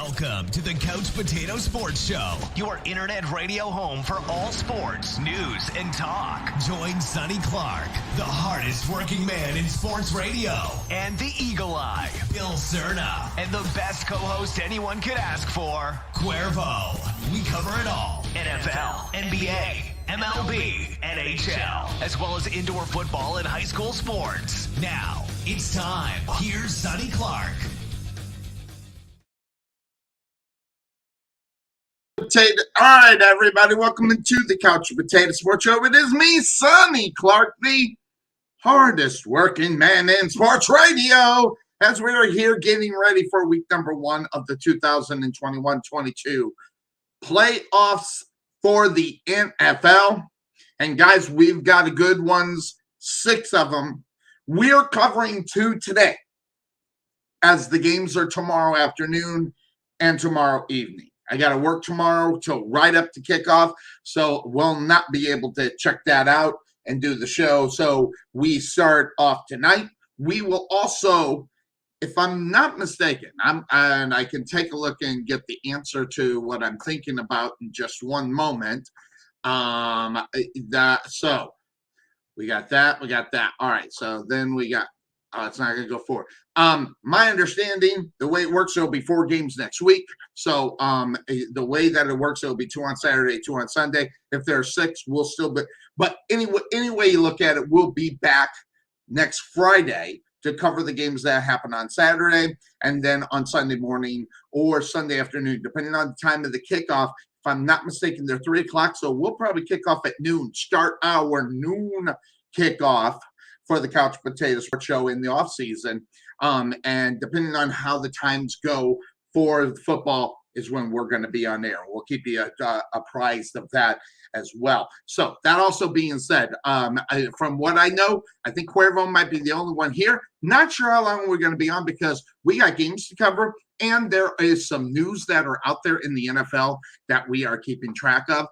Welcome to the Couch Potato Sports Show, your internet radio home for all sports, news, and talk. Join Sonny Clark, the hardest working man in sports radio, and the Eagle Eye, Bill Cerna, and the best co-host anyone could ask for, Cuervo. We cover it all. NFL, NBA, MLB, NHL, as well as indoor football and high school sports. Now, it's time. Here's Sonny Clark. All right, everybody, welcome into the Couch Potato Sports Show. It is me, Sonny Clark, the hardest working man in sports radio, as we are here getting ready for week number 1 of the 2021-22 playoffs for the NFL. And guys, we've got a good ones, 6 of them. We're covering 2 today, as the games are tomorrow afternoon and tomorrow evening. I got to work tomorrow till right up to kickoff, so we'll not be able to check that out and do the show. So we start off tonight. We will also, if I'm not mistaken, and I can take a look and get the answer to what I'm thinking about in just one moment. So we got that. All right. So then we got. It's not going to go forward. My understanding, the way it works, there'll be 4 games next week. So the way that it works, it'll be 2 on Saturday, 2 on Sunday. If there are 6, we'll still be. But anyway you look at it, we'll be back next Friday to cover the games that happen on Saturday, and then on Sunday morning or Sunday afternoon, depending on the time of the kickoff. If I'm not mistaken, they're 3 o'clock, so we'll probably kick off at noon. Start our noon kickoff for the Couch Potato Sports Show in the off season, and depending on how the times go for football is when we're going to be on air. We'll keep you apprised of that as well. So that also being said, from what I know, I think Cuervo might be the only one here. Not sure how long we're going to be on because we got games to cover, and there is some news that are out there in the NFL that we are keeping track of,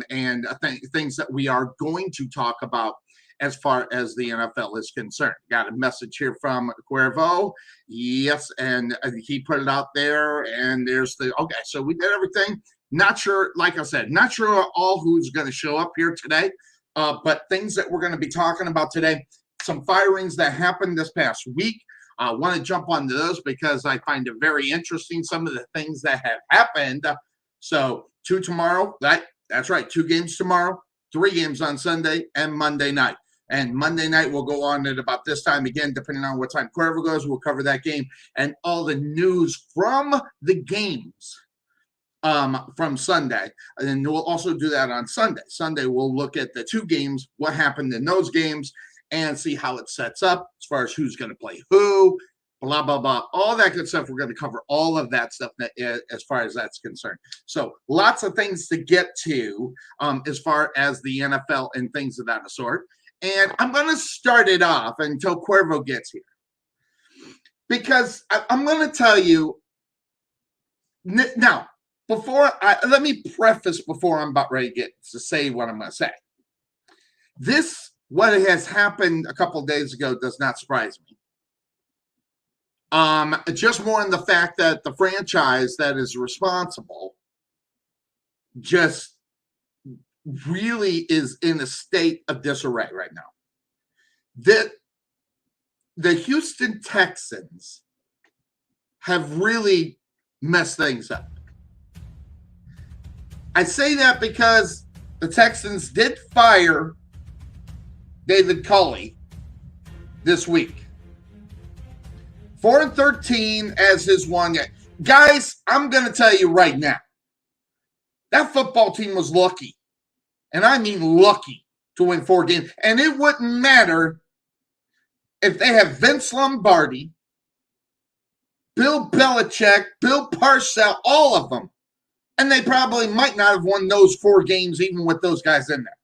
and things that we are going to talk about as far as the NFL is concerned. Got a message here from Cuervo. Yes, and he put it out there, and there's okay, so we did everything. Not sure, like I said, not sure all who's going to show up here today, but things that we're going to be talking about today, some firings that happened this past week. I want to jump onto those because I find it very interesting, some of the things that have happened. So 2 tomorrow, that's right, 2 games tomorrow, 3 games on Sunday and Monday night. And Monday night will go on at about this time again, depending on what time Cuervo goes. We'll cover that game and all the news from the games from Sunday. And then we'll also do that on Sunday. Sunday, we'll look at the 2 games, what happened in those games, and see how it sets up as far as who's going to play who, blah, blah, blah, all that good stuff. We're going to cover all of that stuff as far as that's concerned. So lots of things to get to as far as the NFL and things of that sort. And I'm going to start it off until Cuervo gets here. Because I'm going to tell you, now, let me preface before I'm about ready to get to say what I'm going to say. What has happened a couple of days ago does not surprise me. Just more in the fact that the franchise that is responsible just really is in a state of disarray right now. The Houston Texans have really messed things up. I say that because the Texans did fire David Culley this week. 4-13 as his one game. Guys, I'm going to tell you right now, that football team was lucky. And I mean lucky to win 4 games. And it wouldn't matter if they have Vince Lombardi, Bill Belichick, Bill Parcells, all of them. And they probably might not have won those 4 games even with those guys in there.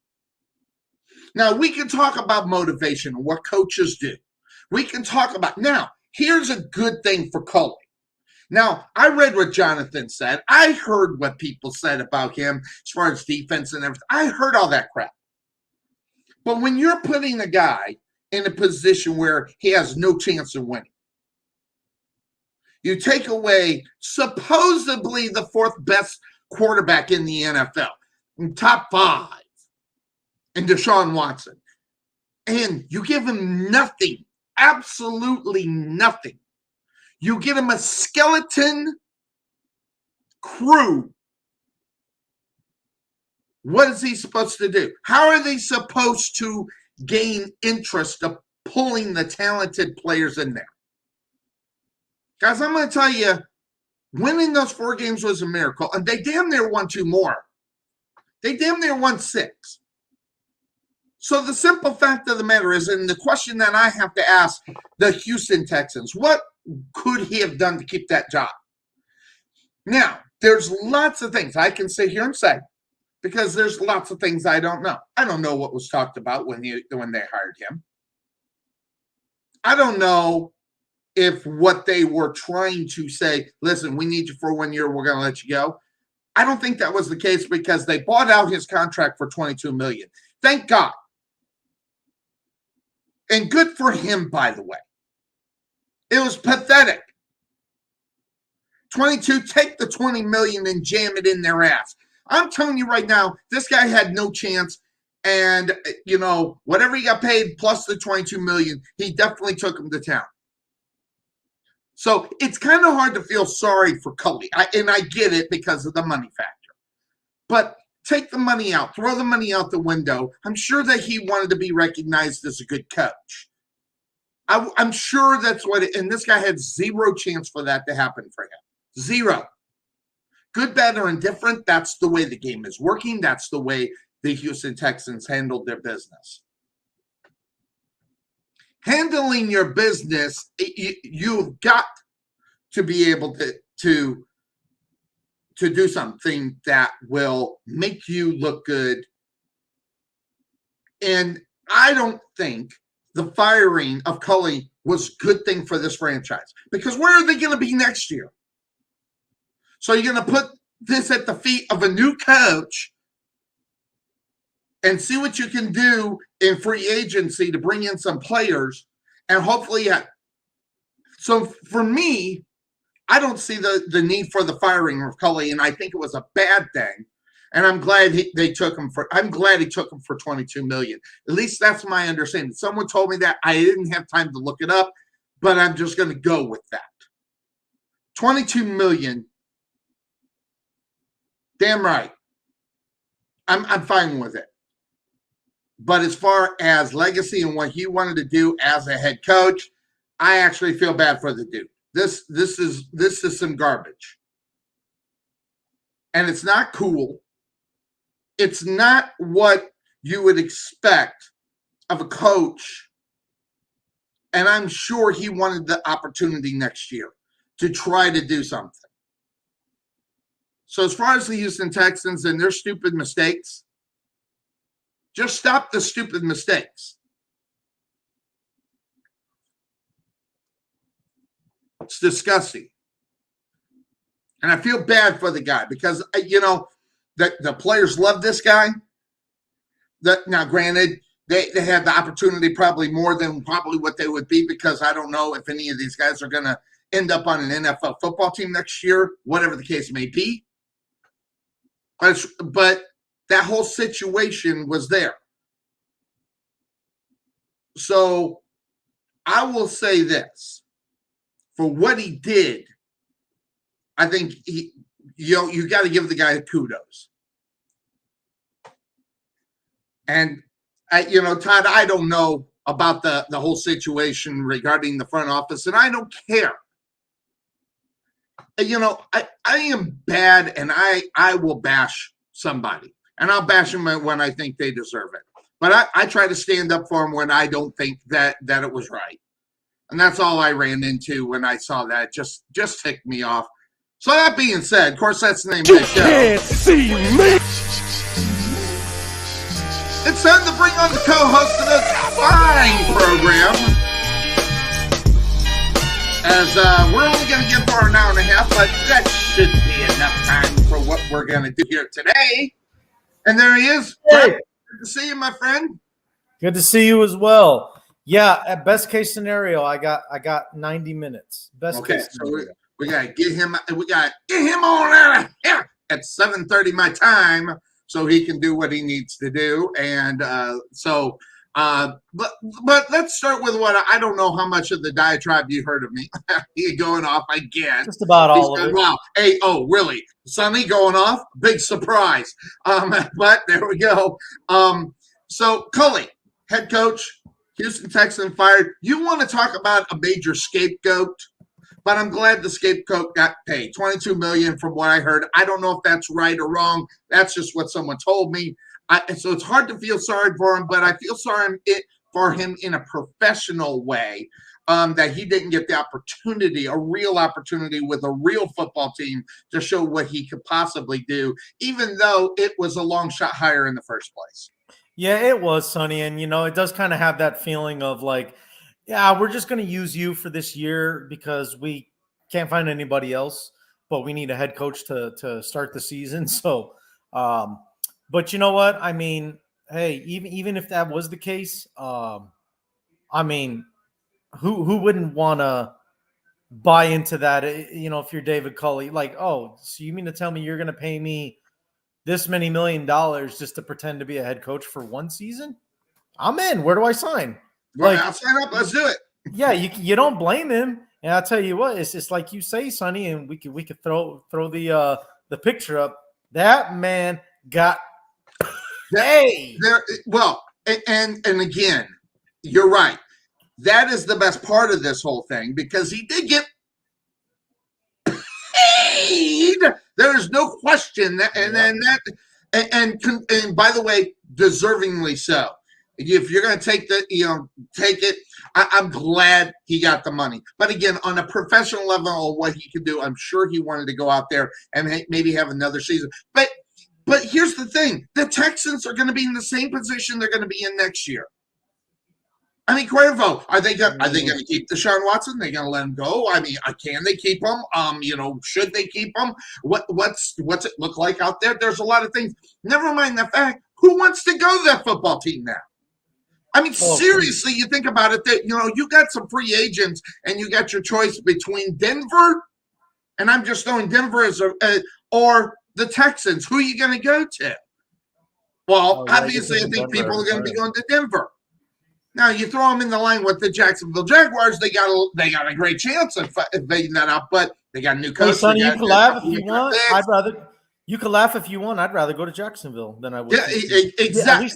Now, we can talk about motivation and what coaches do. We can talk about, now, here's a good thing for Culley. Now, I read what Jonathan said. I heard what people said about him as far as defense and everything. I heard all that crap. But when you're putting a guy in a position where he has no chance of winning, You take away supposedly the fourth best quarterback in the NFL, top 5, and Deshaun Watson. And you give him nothing, absolutely nothing. You get him a skeleton crew. What is he supposed to do? How are they supposed to gain interest of pulling the talented players in there? Guys, I'm going to tell you, winning those 4 games was a miracle, and they damn near won 2 more. They damn near won 6. So the simple fact of the matter is, and the question that I have to ask the Houston Texans, what could he have done to keep that job? Now, there's lots of things I can sit here and say, because there's lots of things I don't know. I don't know what was talked about when they hired him. I don't know if what they were trying to say, listen, we need you for 1 year, we're going to let you go. I don't think that was the case, because they bought out his contract for $22 million. Thank God. And good for him, by the way. It was pathetic. 22, take the $20 million and jam it in their ass. I'm telling you right now, this guy had no chance. And, whatever he got paid plus the $22 million, he definitely took him to town. So it's kind of hard to feel sorry for Culley. And I get it because of the money factor. But take the money out, throw the money out the window. I'm sure that he wanted to be recognized as a good coach. I'm sure that's what and this guy had zero chance for that to happen for him. Zero. Good, bad, or indifferent, that's the way the game is working. That's the way the Houston Texans handled their business. Handling your business, you've got to be able to do something that will make you look good. And I don't think the firing of Culley was a good thing for this franchise, because where are they going to be next year? So you're going to put this at the feet of a new coach and see what you can do in free agency to bring in some players and hopefully. So for me, I don't see the need for the firing of Culley, and I think it was a bad thing. And I'm glad they took him for. I'm glad he took him for $22 million. At least that's my understanding. Someone told me that. I didn't have time to look it up, but I'm just going to go with that. $22 million. Damn right. I'm fine with it. But as far as legacy and what he wanted to do as a head coach, I actually feel bad for the dude. This is some garbage. And it's not cool. It's not what you would expect of a coach. And I'm sure he wanted the opportunity next year to try to do something. So as far as the Houston Texans and their stupid mistakes, just stop the stupid mistakes. It's disgusting. And I feel bad for the guy because, the players love this guy. Now, granted, they had the opportunity probably more than probably what they would be, because I don't know if any of these guys are going to end up on an NFL football team next year, whatever the case may be. But that whole situation was there. So I will say this. For what he did, I think you got to give the guy kudos. And Todd, I don't know about the whole situation regarding the front office, and I don't care. I am bad, and I will bash somebody, and I'll bash them when I think they deserve it. But I try to stand up for them when I don't think that it was right. And that's all I ran into when I saw that. Just ticked me off. So that being said, of course, that's the name of the show. Can't see me. It's time to bring on the co-host of this fine program. As we're only going to get for an hour and a half, but that should be enough time for what we're going to do here today. And there he is. Hey. Good to see you, my friend. Good to see you as well. Yeah, at best case scenario, I got 90 minutes. Best Okay, case so scenario. We gotta get him. We gotta get him on out of here at 7:30 my time, so he can do what he needs to do. And but let's start with what I don't know how much of the diatribe you heard of me. He going off, I guess. Just about all of it. Wow. Hey, oh, really? Sonny going off? Big surprise. But there we go. So Cully, head coach, Houston Texans fired. You want to talk about a major scapegoat? But I'm glad the scapegoat got paid. $22 million from what I heard. I don't know if that's right or wrong. That's just what someone told me. So it's hard to feel sorry for him, but I feel sorry for him in a professional way, that he didn't get the opportunity, a real opportunity with a real football team to show what he could possibly do, even though it was a long shot hire in the first place. Yeah, it was, Sonny. And, it does kind of have that feeling of like, yeah, we're just going to use you for this year because we can't find anybody else, but we need a head coach to start the season. So, but you know what? I mean, hey, even if that was the case, I mean, who wouldn't want to buy into that? If you're David Culley, like, oh, so you mean to tell me you're going to pay me this many $1 million just to pretend to be a head coach for one season? I'm in. Where do I sign? Well, I'll sign up. Let's do it. Yeah, you don't blame him. And I'll tell you what, it's just like you say, Sonny, and we could throw the picture up. That man got paid. Well, and again, you're right. That is the best part of this whole thing because he did get paid. There's no question that, and by the way, deservingly so. If you're going to take it, I'm glad he got the money. But again, on a professional level of what he could do, I'm sure he wanted to go out there and maybe have another season. But here's the thing. The Texans are going to be in the same position they're going to be in next year. I mean, Cuervo, are they going to keep Deshaun Watson? They're going to let him go? I mean, can they keep him? Should they keep him? What's it look like out there? There's a lot of things. Never mind the fact, who wants to go to that football team now? I mean, seriously, you think about it, that you got some free agents and you got your choice between Denver, and I'm just throwing Denver as or the Texans. Who are you going to go to? Well, obviously, I think people are going to be going to Denver. Now, you throw them in the line with the Jacksonville Jaguars, they got a great chance of fading that up, but they got a new coach. Hey, Sonny, you can laugh if you want. You can laugh if you want. I'd rather go to Jacksonville than I would. Yeah, exactly.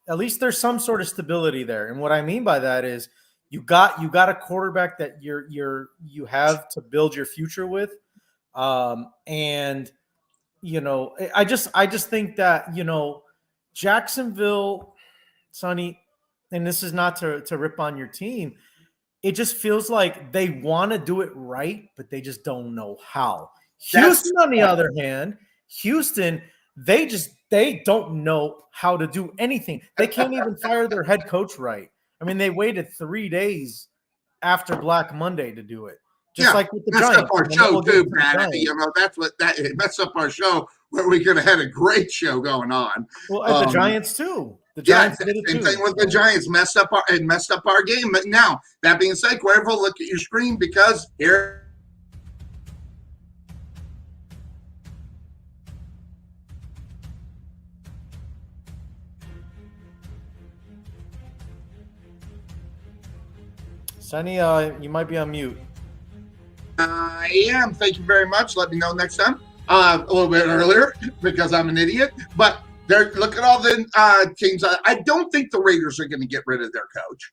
At least there's some sort of stability there, and what I mean by that is you got a quarterback that you have to build your future with, and I just think that Jacksonville, Sonny, and this is not to rip on your team, it just feels like they want to do it right, but they just don't know how. Houston, on the other hand, they don't know how to do anything. They can't even fire their head coach right. I mean, they waited 3 days after Black Monday to do it. Just like with the Giants. Messed up our show too, Brad. It messed up our show where we could have had a great show going on. Well, and the Giants too. The Giants did it too. Same thing with the Giants. Messed up our game. But now, that being said, Cuervo, look at your screen because here. Sonny, you might be on mute. I am. Thank you very much. Let me know next time. A little bit earlier because I'm an idiot. But look at all the teams. I don't think the Raiders are going to get rid of their coach.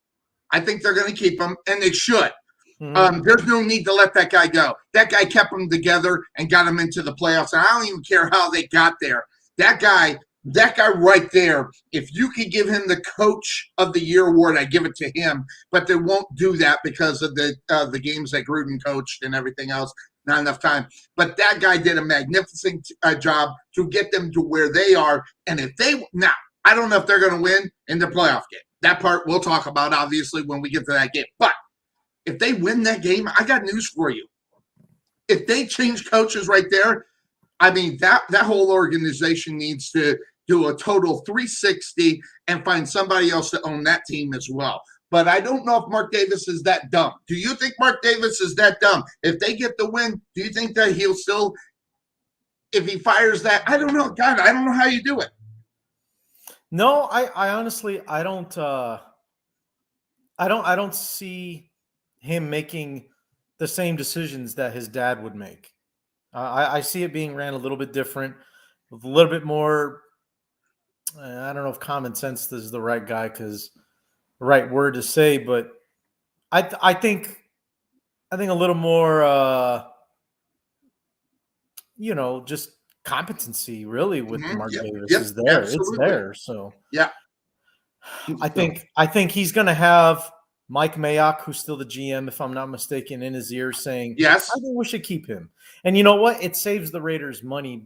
I think they're going to keep him, and they should. Mm-hmm. There's no need to let that guy go. That guy kept them together and got them into the playoffs. And I don't even care how they got there. That guy right there, if you could give him the Coach of the Year award, I give it to him. But they won't do that because of the games that Gruden coached and everything else. Not enough time. But that guy did a magnificent job to get them to where they are. And now, I don't know if they're going to win in the playoff game. That part we'll talk about, obviously, when we get to that game. But if they win that game, I got news for you. If they change coaches right there, I mean, that whole organization needs to do a total 360 and find somebody else to own that team as well. But I don't know if Mark Davis is that dumb. Do you think Mark Davis is that dumb? If they get the win, do you think that he'll still, if he fires that, I don't know. God, I don't know how you do it. No, I honestly, I don't see him making the same decisions that his dad would make. I see it being ran a little bit different, with a little bit more. I don't know if common sense is the right right word to say, but I think a little more, just competency really with Mark Davis is there. Absolutely. It's there. So yeah, I think he's going to have Mike Mayock, who's still the GM, if I'm not mistaken, in his ear saying, yes, I think we should keep him. And you know what? It saves the Raiders money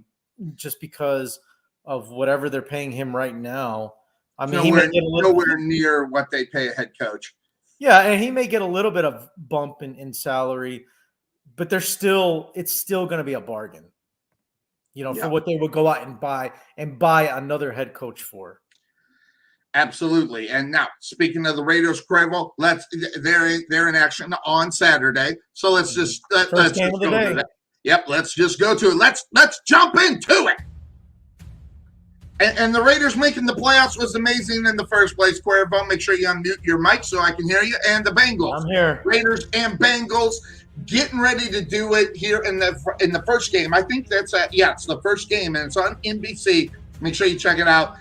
just because of whatever they're paying him right now. I mean, he may get nowhere near what they pay a head coach. Yeah, and he may get a little bit of bump in salary, but it's still going to be a bargain, for what they would go out and buy another head coach for. Absolutely. And now, speaking of the Raiders, Cuervo, they're in action on Saturday. So let's just let's just go to that. Yep, let's just go to it. Let's jump into it. And the Raiders making the playoffs was amazing in the first place. Cuervo, make sure you unmute your mic so I can hear you. And the Bengals, I'm here. Raiders and Bengals getting ready to do it here in the first game. I think that's it's the first game, and it's on NBC. Make sure you check it out.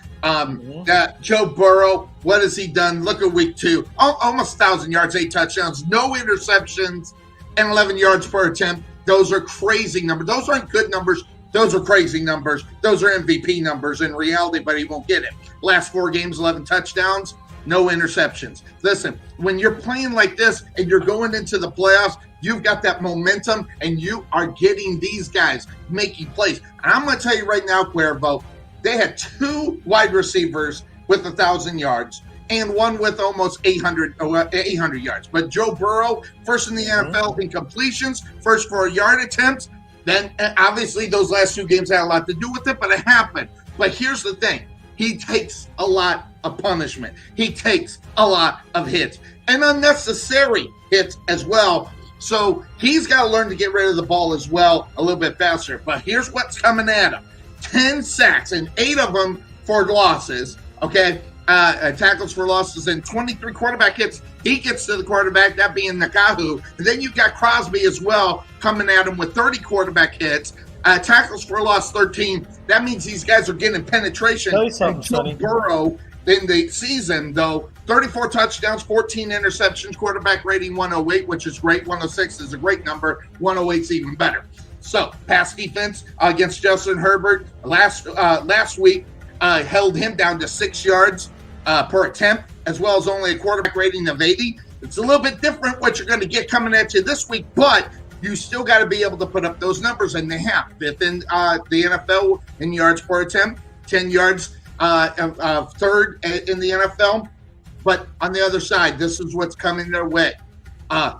Joe Burrow, what has he done? Look at week 2, almost 1,000 yards, 8 touchdowns, no interceptions, and 11 yards per attempt. Those are crazy numbers. Those aren't good numbers. Those are crazy numbers. Those are MVP numbers in reality, but he won't get it. Last 4 games, 11 touchdowns, no interceptions. Listen, when you're playing like this and you're going into the playoffs, you've got that momentum, and you are getting these guys making plays. And I'm going to tell you right now, Cuervo, they had 2 wide receivers with 1,000 yards and one with almost 800 yards. But Joe Burrow, first in the NFL in completions, first for yard attempts. Then obviously those last 2 games had a lot to do with it, but it happened. But here's the thing. He takes a lot of punishment. He takes a lot of hits and unnecessary hits as well. So he's got to learn to get rid of the ball as well a little bit faster. But here's what's coming at him. 10 sacks and 8 of them for losses, okay? Tackles for losses and 23 quarterback hits. He gets to the quarterback, that being Nakahu. And then you've got Crosby as well coming at him with 30 quarterback hits. Tackles for loss 13. That means these guys are getting penetration. Tell you something, Sonny. Burrow in the season, though, 34 touchdowns, 14 interceptions, quarterback rating 108, which is great. 106 is a great number. 108 is even better. So, pass defense against Justin Herbert last week held him down to 6 yards per attempt, as well as only a quarterback rating of 80. It's a little bit different what you're going to get coming at you this week, but you still got to be able to put up those numbers, and they have. 5th in the NFL in yards per attempt, 10 yards, 3rd in the NFL. But on the other side, this is what's coming their way.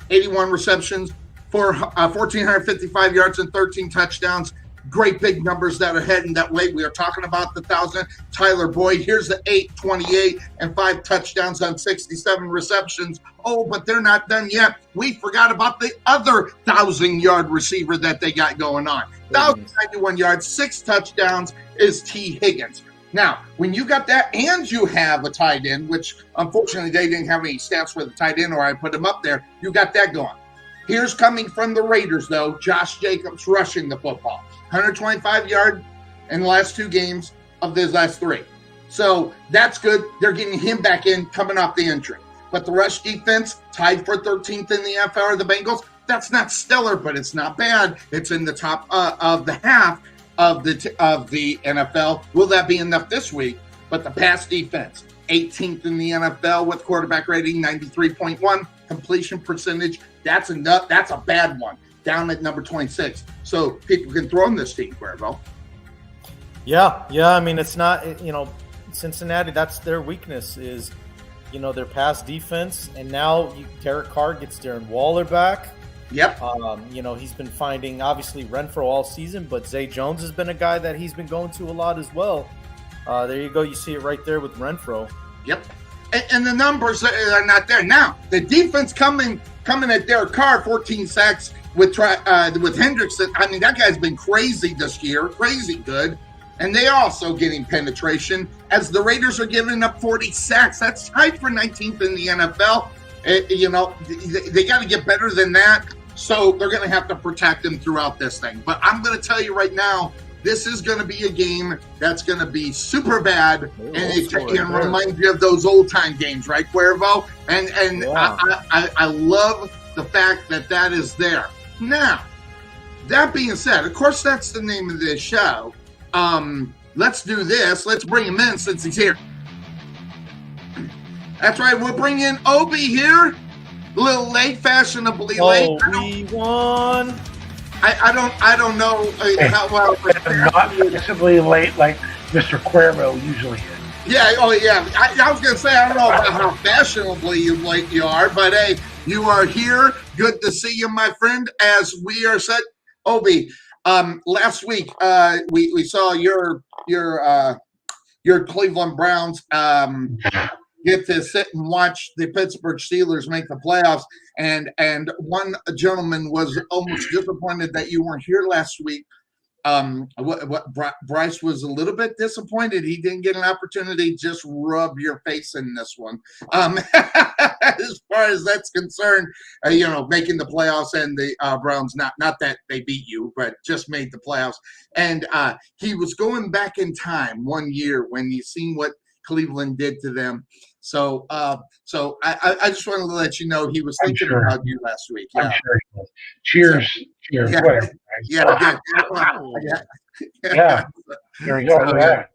81 receptions, for 1,455 yards and 13 touchdowns. Great big numbers that are heading that way. We are talking about the 1,000. Tyler Boyd, here's the 828 and 5 touchdowns on 67 receptions. Oh, but they're not done yet. We forgot about the other 1,000-yard receiver that they got going on. 1,091 yards, 6 touchdowns is T. Higgins. Now, when you got that and you have a tight end, which unfortunately they didn't have any stats for the tight end, or I put him up there, you got that going. Here's coming from the Raiders, though, Josh Jacobs rushing the football. 125 yards in the last 2 games of those last 3. So that's good. They're getting him back in coming off the injury. But the rush defense, tied for 13th in the NFL, the Bengals, that's not stellar, but it's not bad. It's in the top of the half of the NFL. Will that be enough this week? But the pass defense, 18th in the NFL with quarterback rating 93.1, completion percentage. That's enough. That's a bad one. Down at number 26. So people can throw in this team, Cuervo. Yeah. I mean, it's not, Cincinnati, that's their weakness is, their pass defense. And now Derek Carr gets Darren Waller back. Yep. He's been finding, obviously, Renfro all season, but Zay Jones has been a guy that he's been going to a lot as well. There you go. You see it right there with Renfro. Yep. and the numbers are not there. Now, the defense coming at Derek Carr, 14 sacks with Hendrickson. I mean, that guy's been crazy this year, crazy good. And they are also getting penetration as the Raiders are giving up 40 sacks. That's tied for 19th in the NFL. They got to get better than that. So they're going to have to protect him throughout this thing. But I'm going to tell you right now, this is going to be a game that's going to be super bad, and it reminds you of those old-time games, right, Cuervo? And yeah. I love the fact that is there. Now, that being said, of course, that's the name of this show. Let's do this. Let's bring him in since he's here. That's right. We'll bring in Obi here. A little late, fashionably late. We won. I don't know how well. Not fashionably late like Mr. Cuervo usually is. Yeah. Oh, yeah. I was going to say, I don't know about how fashionably late you are, but hey, you are here. Good to see you, my friend, as we are set. Obi, last week we saw your Cleveland Browns get to sit and watch the Pittsburgh Steelers make the playoffs, and one gentleman was almost disappointed that you weren't here last week. Bryce was a little bit disappointed he didn't get an opportunity. Just rub your face in this one. As far as that's concerned, making the playoffs and the Browns, not that they beat you, but just made the playoffs. And he was going back in time one year when you seen what Cleveland did to them. So I just wanted to let you know he was thinking about you last week. Yeah. I'm sure he was. Cheers. Yeah. Whatever. Yeah. Yeah. There we go.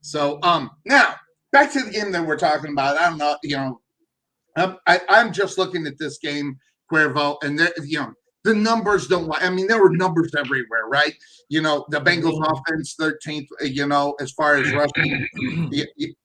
So now back to the game that we're talking about. I don't know, I'm just looking at this game, Cuervo, and the numbers don't lie. I mean, there were numbers everywhere, right? The Bengals offense 13th, as far as rushing.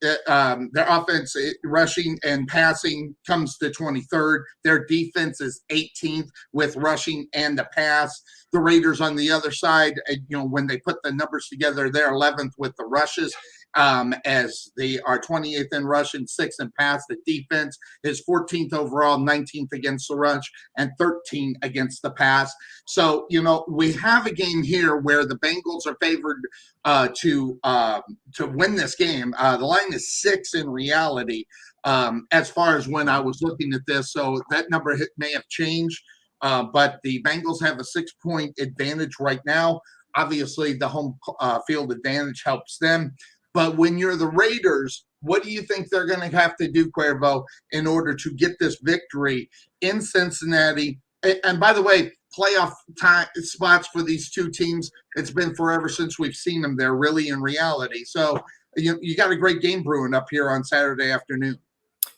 Their offense, rushing and passing, comes to 23rd. Their defense is 18th with rushing and the pass. The Raiders on the other side, when they put the numbers together, they're 11th with the rushes. As they are 28th in rushing, 6th in pass. The defense is 14th overall, 19th against the rush, and 13th against the pass. So, we have a game here where the Bengals are favored to win this game. The line is 6 in reality, as far as when I was looking at this. So that number may have changed, but the Bengals have a 6-point advantage right now. Obviously, the home field advantage helps them. But when you're the Raiders, what do you think they're going to have to do, Cuervo, in order to get this victory in Cincinnati? And by the way, playoff spots for these two teams, it's been forever since we've seen them there, really, in reality. So you got a great game brewing up here on Saturday afternoon.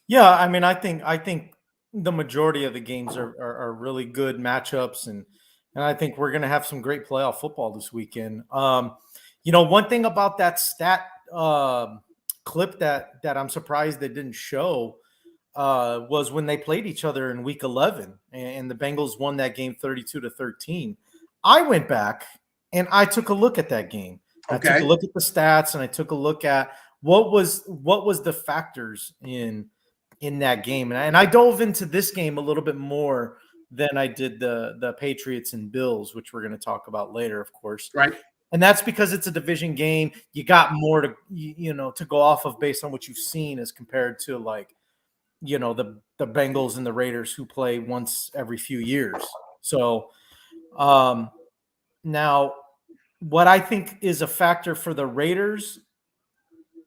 Yeah, I mean, I think the majority of the games are really good matchups, and I think we're going to have some great playoff football this weekend. One thing about that stat clip that I'm surprised they didn't show was when they played each other in week 11 and the Bengals won that game 32-13. I went back and I took a look at that game. Okay. I took a look at the stats and I took a look at what was the factors in that game. And I dove into this game a little bit more than I did the Patriots and Bills, which we're going to talk about later, of course. Right. And that's because it's a division game. You got more to go off of based on what you've seen as compared to the Bengals and the Raiders who play once every few years. So now what I think is a factor for the Raiders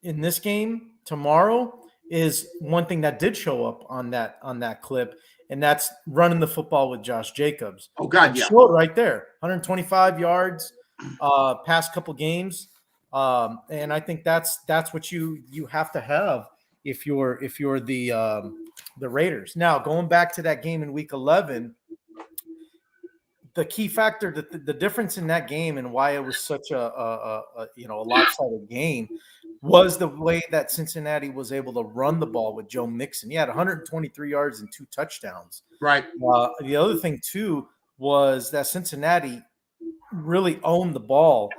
in this game tomorrow is one thing that did show up on that clip, and that's running the football with Josh Jacobs. Oh God, yeah. Short right there, 125 yards. Past couple games, and I think that's what you have to have if you're the Raiders. Now going back to that game in week 11, the key factor, the difference in that game and why it was such a lopsided game was the way that Cincinnati was able to run the ball with Joe Mixon. He had 123 yards and 2 touchdowns. Right. The other thing too was that Cincinnati really owned the ball,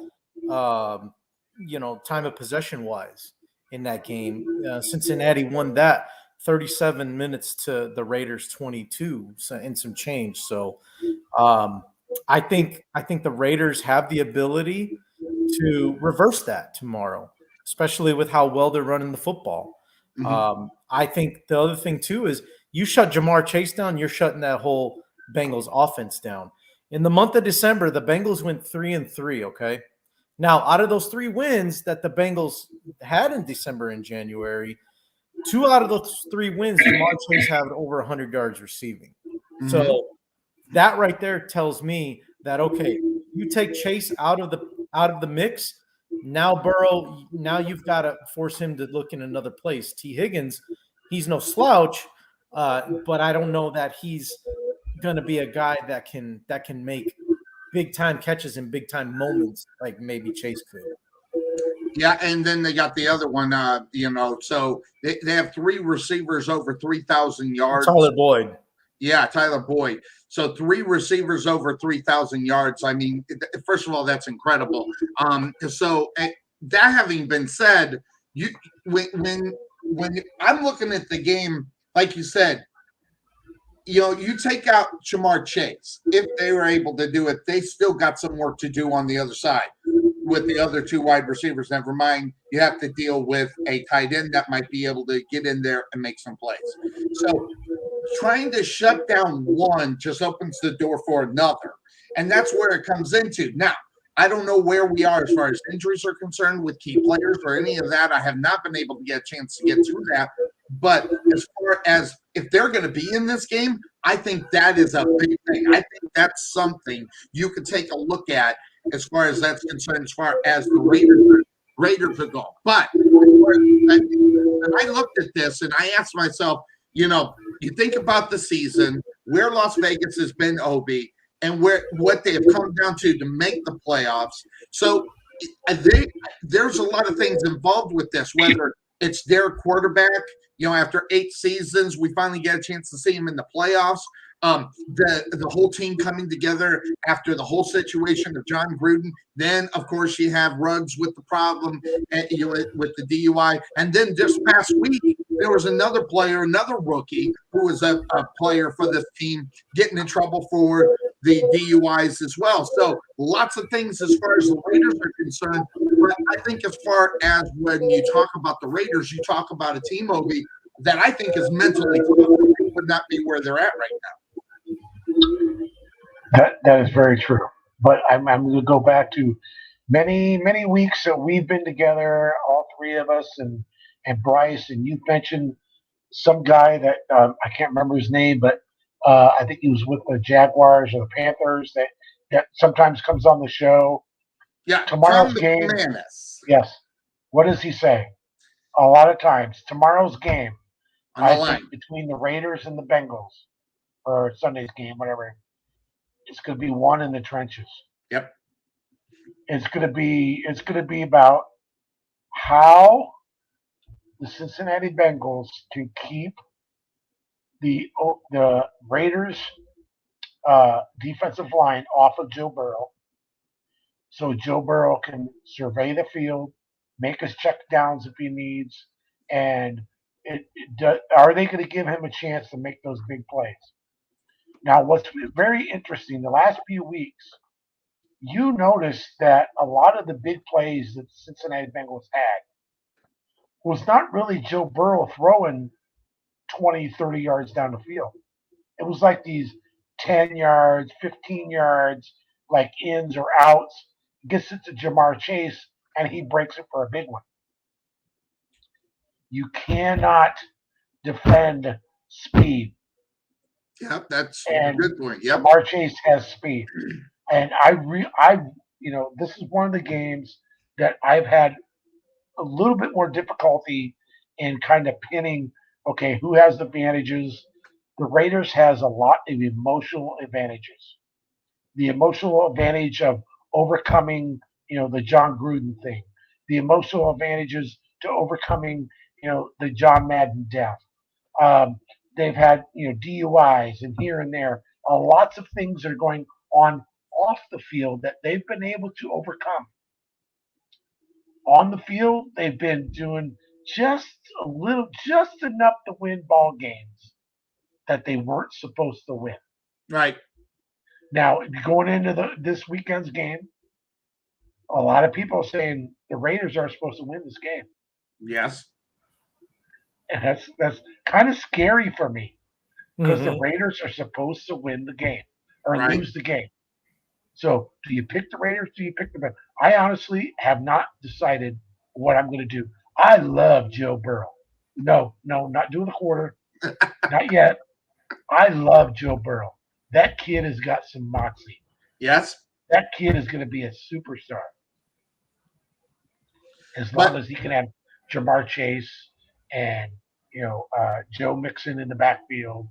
time of possession wise in that game. Cincinnati won that 37 minutes to the Raiders 22 and some change. So I think the Raiders have the ability to reverse that tomorrow, especially with how well they're running the football. I think the other thing too is you shut Jamar Chase down, you're shutting that whole Bengals offense down. In the month of December, the Bengals went 3-3. Okay. Now, out of those 3 wins that the Bengals had in December and January, 2 out of those 3 wins, Jamar Chase had over 100 yards receiving. So that right there tells me that, okay, you take Chase out of the mix. Now Burrow, now you've got to force him to look in another place. T. Higgins, he's no slouch, but I don't know that he's going to be a guy that can make big time catches in big time moments like maybe Chase could. Yeah, and then they got the other one, so they have 3 receivers over 3,000 yards. Tyler Boyd. Yeah, Tyler Boyd. So 3 receivers over 3,000 yards. I mean, first of all, that's incredible. So that having been said, when I'm looking at the game, like you said, you take out Jamar Chase. If they were able to do it, they still got some work to do on the other side with the other 2 wide receivers. Never mind, you have to deal with a tight end that might be able to get in there and make some plays. So trying to shut down one just opens the door for another. And that's where it comes into. Now, I don't know where we are as far as injuries are concerned with key players or any of that. I have not been able to get a chance to get through that. But as far as if they're going to be in this game, I think that is a big thing. I think that's something you could take a look at as far as that's concerned, as far as the Raiders are going. But when I looked at this and I asked myself, you think about the season, where Las Vegas has been, Obi, and what they have come down to make the playoffs. So there's a lot of things involved with this, whether it's their quarterback. After 8 seasons, we finally get a chance to see him in the playoffs. The whole team coming together after the whole situation of John Gruden. Then, of course, you have Ruggs with the problem with the DUI. And then this past week, there was another player, another rookie, who was a player for this team getting in trouble for the DUIs as well. So lots of things as far as the Raiders are concerned. But I think as far as when you talk about the Raiders, you talk about a team, Obi, that I think is mentally tough. They would not be where they're at right now. That is very true. But I'm going to go back to many weeks that we've been together, all 3 of us, and Bryce, and you mentioned some guy that I can't remember his name, but I think he was with the Jaguars or the Panthers that sometimes comes on the show. Yeah, tomorrow's game. Yes. What does he say? A lot of times, tomorrow's game, I think between the Raiders and the Bengals, or Sunday's game, whatever, it's going to be one in the trenches. Yep. It's going to be about how the Cincinnati Bengals can keep the Raiders defensive line off of Joe Burrow, so Joe Burrow can survey the field, make his check downs if he needs, and are they going to give him a chance to make those big plays? Now, what's very interesting, the last few weeks, you notice that a lot of the big plays that the Cincinnati Bengals had was not really Joe Burrow throwing 20, 30 yards down the field. It was like these 10 yards, 15 yards, like ins or outs, gets it to Jamar Chase, and he breaks it for a big one. You cannot defend speed. Yep, that's a good point. Yep. Jamar Chase has speed. And this is one of the games that I've had a little bit more difficulty in kind of pinning, okay, who has the advantages. The Raiders has a lot of emotional advantages. The emotional advantage of overcoming, the John Gruden thing. The emotional advantages to overcoming, the John Madden death. They've had, DUIs and here and there. Lots of things are going on off the field that they've been able to overcome. On the field, they've been doing just a little, just enough to win ball games that they weren't supposed to win. Right. Now, going into this weekend's game, a lot of people are saying the Raiders are supposed to win this game, Yes. and that's kind of scary for me because the Mhm. Raiders are supposed to win the game or Right. lose the game. So, do you pick the Raiders? Do you pick the Bengals? I honestly have not decided what I'm going to do. I love Joe Burrow. No, not doing the quarter, not yet. I love Joe Burrow. That kid has got some moxie. Yes. That kid is going to be a superstar as But long as he can have Jamar Chase and Joe Mixon in the backfield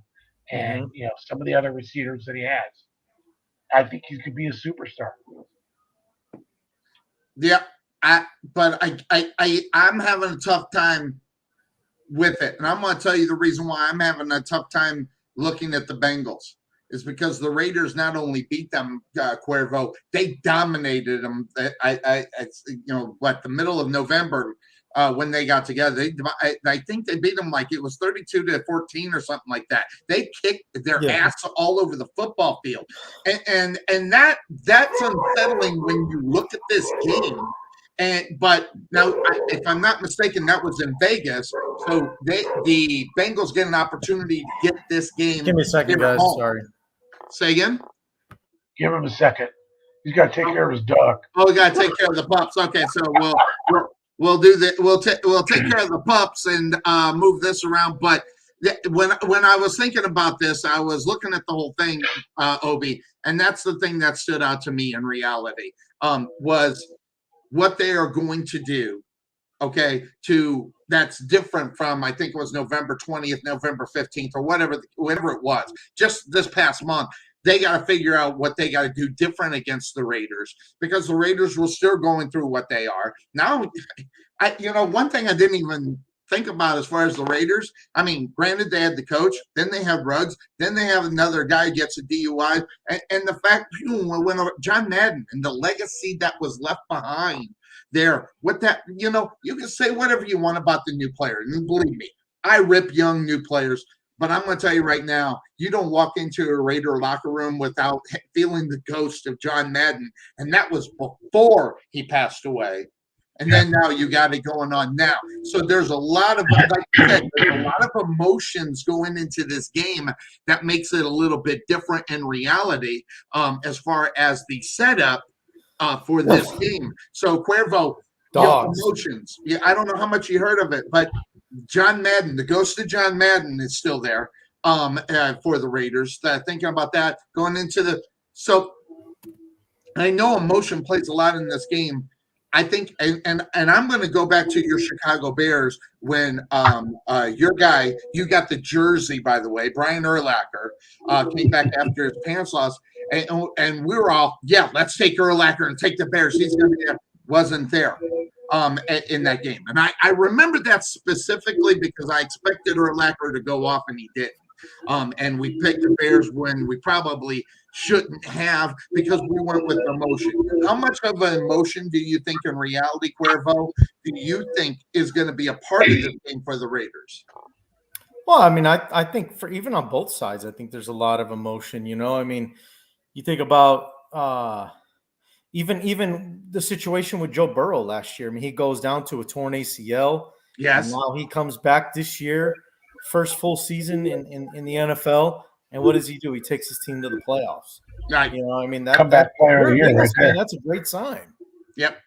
and Mhm. some of the other receivers that he has. I think he could be a superstar. yeah, I'm having a tough time with it, and I'm going to tell you the reason why I'm having a tough time looking at the Bengals is because the Raiders not only beat them, Cuervo, they dominated them. It's, the middle of November when they got together. I think they beat them like it was 32-14 or something like that. They kicked their Yeah. ass all over the football field, and that's unsettling when you look at this game. But now, if I'm not mistaken, that was in Vegas. So the Bengals get an opportunity to get this game. Give me a second, here at guys. home. Sorry. Say again. Give him a second. He's got to take care of his dog. Oh, we got to take care of the pups. Okay, so we'll do that. We'll take care of the pups and move this around. But when I was thinking about this, I was looking at the whole thing, Obi, and that's the thing that stood out to me in reality was what they are going to do. Okay, that's different from I think it was November 20th, November 15th, or whatever it was. Just this past month, they got to figure out what they got to do different against the Raiders because the Raiders were still going through what they are now. One thing I didn't even think about as far as the Raiders. I mean, granted, they had the coach, then they have Ruggs, then they have another guy who gets a DUI, and the fact when John Madden and the legacy that was left behind. There, what that you can say whatever you want about the new player, and believe me, I rip young new players. But I'm going to tell you right now, you don't walk into a Raider locker room without feeling the ghost of John Madden, and that was before he passed away. And then now you got it going on now. So there's a lot of, like you said, there's a lot of emotions going into this game that makes it a little bit different in reality as far as the setup. For this game. So Cuervo, emotions. Yeah, I don't know how much you heard of it, but John Madden, the ghost of John Madden is still there for the Raiders. Thinking about that going into so I know emotion plays a lot in this game. I think, and I'm going to go back to your Chicago Bears when your guy, you got the jersey, by the way, Brian Urlacher came back after his pants loss, and we were all, let's take Urlacher and take the Bears. He's going to be there. Wasn't there in that game. And I remember that specifically because I expected Urlacher to go off, and he didn't. And we picked the Bears when we probably shouldn't have because we went with emotion. How much of an emotion do you think in reality, Cuervo, do you think is going to be a part of this game for the Raiders? Well, I mean, I think for even on both sides, I think there's a lot of emotion. I mean, you think about even the situation with Joe Burrow last year. I mean, he goes down to a torn ACL. Yes. And now he comes back this year, first full season in the NFL. And what does he do? He takes his team to the playoffs. Right. I mean, comeback player of the year right there. That's a great sign. Yep.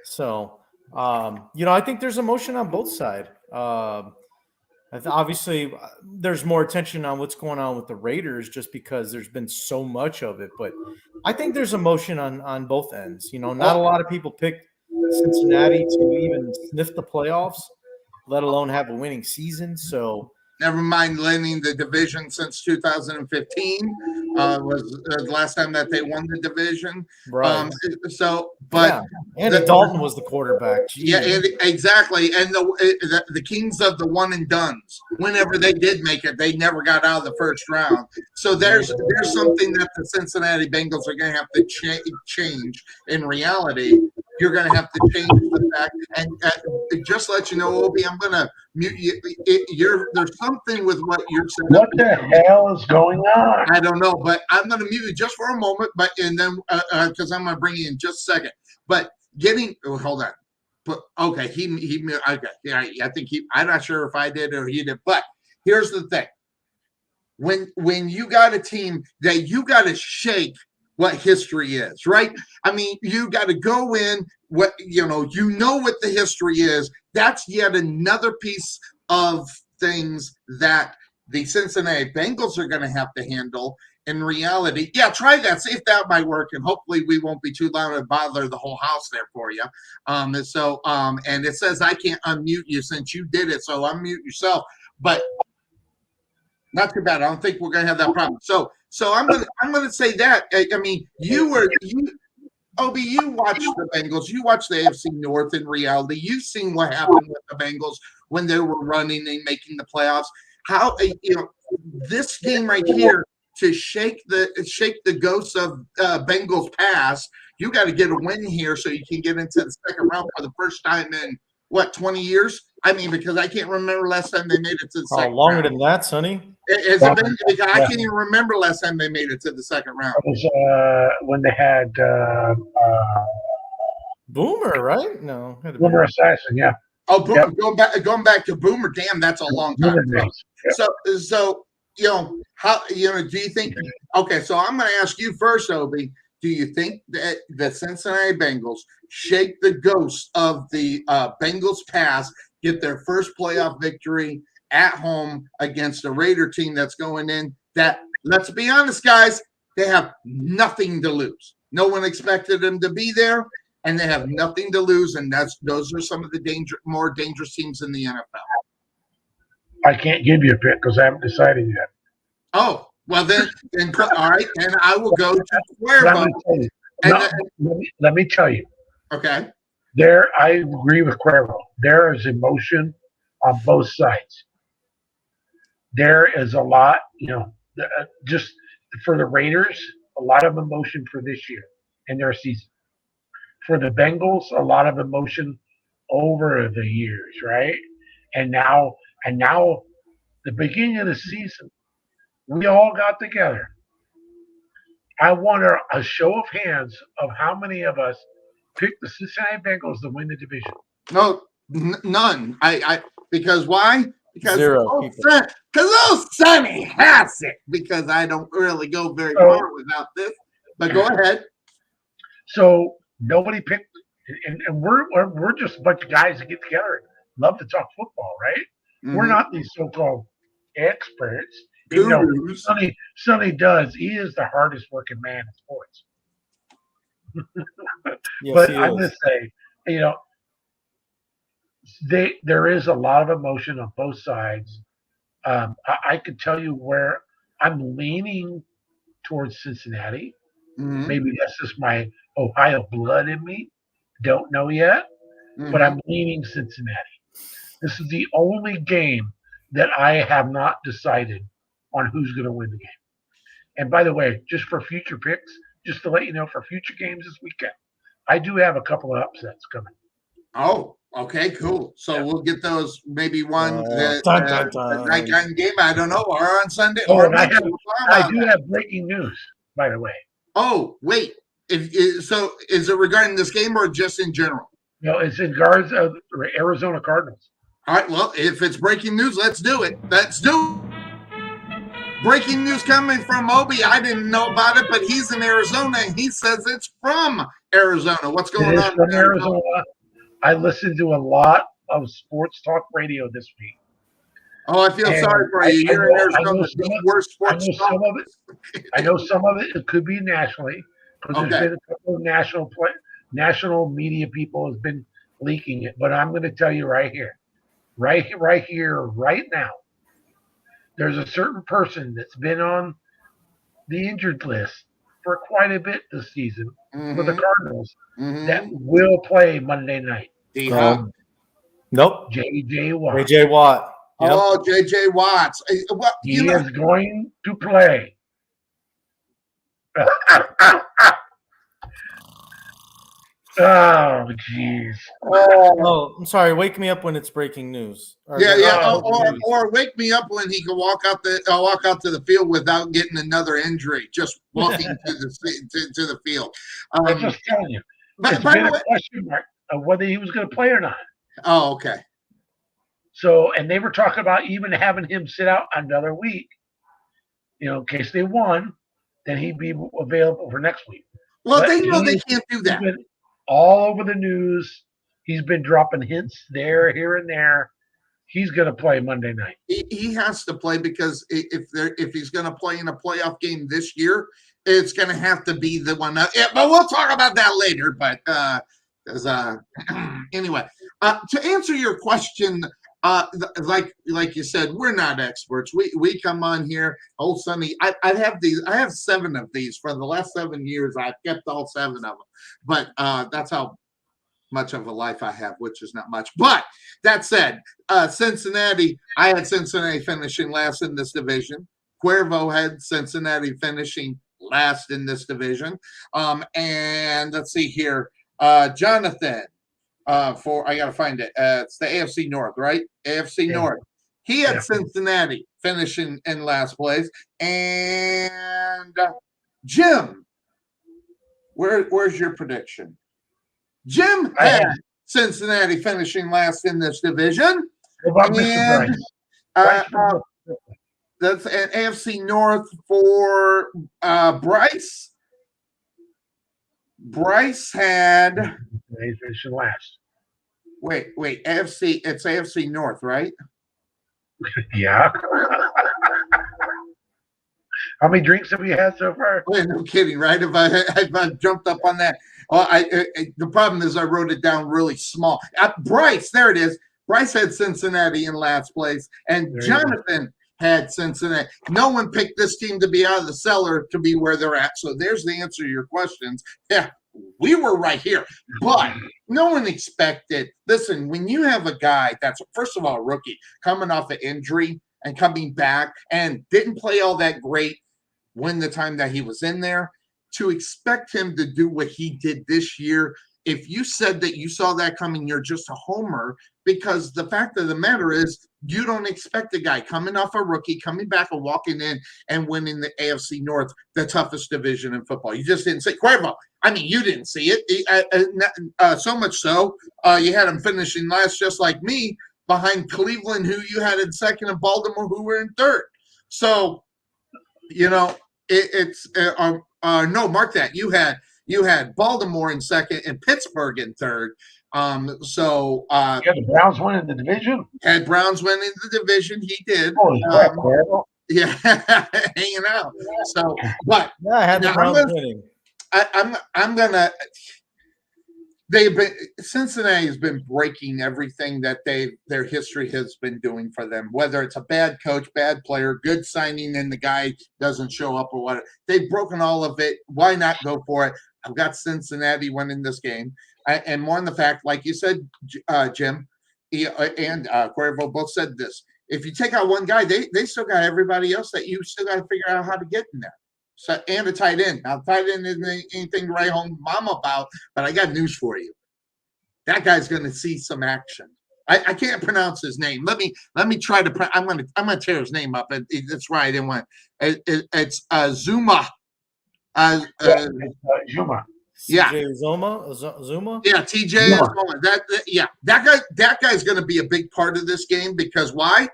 So, I think there's emotion on both sides. Obviously, there's more attention on what's going on with the Raiders just because there's been so much of it. But I think there's emotion on both ends. Not a lot of people picked Cincinnati to even sniff the playoffs, let alone have a winning season. So never mind winning the division since 2015 was the last time that they won the division. Right. Andy Dalton was the quarterback. Jeez. Yeah, exactly. And the kings of the one and dones. Whenever they did make it, they never got out of the first round. So there's something that the Cincinnati Bengals are going to have to change in reality. you're going to have to change the fact. And just let you know, Obi, I'm going to mute you. There's something with what you're saying. What the hell is going on? I don't know, but I'm going to mute you just for a moment. And then because I'm going to bring you in just a second. But hold on. But okay, okay, yeah, I think I'm not sure if I did or he did. But here's the thing: when you got a team that you got to shake what history is, right? I mean, you got to go in what what the history is. That's yet another piece of things that the Cincinnati Bengals are going to have to handle. In reality, yeah, try that. See if that might work, and hopefully we won't be too loud and bother the whole house there for you. And it says I can't unmute you since you did it, so unmute yourself. But not too bad. I don't think we're gonna have that problem. So I'm gonna say that. I mean, Obi, you watched the Bengals. You watched the AFC North. In reality, you've seen what happened with the Bengals when they were running and making the playoffs. How this game right here. To shake the ghosts of Bengals past, you got to get a win here so you can get into the second round for the first time in 20 years? I mean, because I can't remember last time they made it to the second longer round. Than that, Sonny? Has it been? Because I can't even remember last time they made it to the second round. It was when they had Boomer, right? No, Boomer Assassin, yeah. Oh, Boomer, going back to Boomer. Damn, that's a long time ago. So. How do you think? Okay, so I'm going to ask you first, Obi. Do you think that the Cincinnati Bengals shake the ghost of the Bengals past, get their first playoff victory at home against a Raider team that's going in? That, let's be honest, guys, they have nothing to lose. No one expected them to be there, and they have nothing to lose. And those are some of the more dangerous teams in the NFL. I can't give you a pick because I haven't decided yet. Oh, well then all right, and I will go to Cuervo. Let me tell you. Okay. I agree with Cuervo. There is emotion on both sides. There is a lot, just for the Raiders, a lot of emotion for this year and their season. For the Bengals, a lot of emotion over the years, right? And now the beginning of the season, we all got together. I want a show of hands of how many of us picked the Cincinnati Bengals to win the division. No, none. Because why? Because zero. Because Sonny has it. Because I don't really go very far without this. But go ahead. So nobody picked, and we're just a bunch of guys that get together and love to talk football, right? Mm-hmm. We're not these so-called experts. Sonny does. He is the hardest working man in sports. Yes, but I'm going to say, there is a lot of emotion on both sides. I could tell you where I'm leaning towards Cincinnati. Mm-hmm. Maybe that's just my Ohio blood in me. Don't know yet, but I'm leaning Cincinnati. This is the only game that I have not decided on who's going to win the game. And by the way, just for future picks, just to let you know, for future games this weekend, I do have a couple of upsets coming. Oh, okay, cool. So we'll get those maybe one night game, I don't know, or on Sunday. I do have breaking news, by the way. Oh, wait. So is it regarding this game or just in general? No, it's in regards of Arizona Cardinals. All right, well, if it's breaking news, let's do it. Let's do it. Breaking news coming from Obi. I didn't know about it, but he's in Arizona, and he says it's from Arizona. What's going on from Arizona? I listened to a lot of sports talk radio this week. Oh, I feel sorry for you. You're in Arizona, the worst sports talk. I know some of it could be nationally, because there's been a couple of national media people has been leaking it. But I'm going to tell you right here, right now, there's a certain person that's been on the injured list for quite a bit this season for the Cardinals that will play Monday night. Nope. J.J. Watt. J.J. Watt. Yep. Oh, J.J. Watts. Well, he is going to play. Oh, jeez. Oh, I'm sorry. Wake me up when it's breaking news. Or wake me up when he can walk out to the field without getting another injury, just walking to the field. I'm just telling you. It's By been the a way, question mark of whether he was going to play or not. oh, okay. So, and they were talking about even having him sit out another week, in case they won, then he'd be available for next week. Well, But they know they can't do that. He's been all over the news. He's been dropping hints there, here, and there. He's going to play Monday night. He has to play because if he's going to play in a playoff game this year, it's going to have to be the one. But we'll talk about that later. But anyway, to answer your question, like you said, we're not experts. We come on here. Old Sonny, I have 7 of these for the last 7 years. I've kept all 7 of them. But that's how much of a life I have, which is not much. But that said, Cincinnati, I had Cincinnati finishing last in this division. Cuervo had Cincinnati finishing last in this division. And let's see here. Jonathan, I got to find it. It's the AFC North, right? AFC North. He had Cincinnati finishing in last place. And Jim, where's your prediction? Jim had Cincinnati finishing last in this division. What about Mr. Bryce? That's an AFC North for Bryce. Bryce had. He's finishing last. Wait. AFC. It's AFC North, right? Yeah. How many drinks have we had so far? Wait, no kidding, right? If I jumped up on that. Well, the problem is I wrote it down really small. Bryce, there it is. Bryce had Cincinnati in last place, and Jonathan had Cincinnati. No one picked this team to be out of the cellar to be where they're at. So there's the answer to your questions. Yeah, we were right here, but no one expected. Listen, when you have a guy that's, first of all, a rookie coming off an injury and coming back and didn't play all that great when the time that he was in there, to expect him to do what he did this year, if you said that you saw that coming, you're just a homer, because the fact of the matter is you don't expect a guy coming off a rookie, coming back and walking in and winning the AFC North, the toughest division in football. You just didn't see Cuervo. I mean, you didn't see it. So much so, you had him finishing last just like me behind Cleveland, who you had in second, and Baltimore, who were in third. So, no, mark that. You had Baltimore in second and Pittsburgh in third. So the Browns winning the division. Had Browns winning the division. He did. Holy crap, yeah, hanging out. So, but yeah, I had the Browns winning. I'm gonna. Cincinnati has been breaking everything that their history has been doing for them. Whether it's a bad coach, bad player, good signing, and the guy doesn't show up or whatever, they've broken all of it. Why not go for it? I've got Cincinnati winning this game, and more on the fact, like you said, Jim, and Cuervo both said this. If you take out one guy, they still got everybody else that you still got to figure out how to get in there. So, and a tight end. Now, tight end isn't anything to write home mom about, but I got news for you. That guy's going to see some action. I can't pronounce his name. Let me try to. I'm gonna tear his name up. That's right. I didn't want. It's Zuma. Zuma. Yeah. Zuma. Yeah, TJ Zuma. That guy's going to be a big part of this game, because why?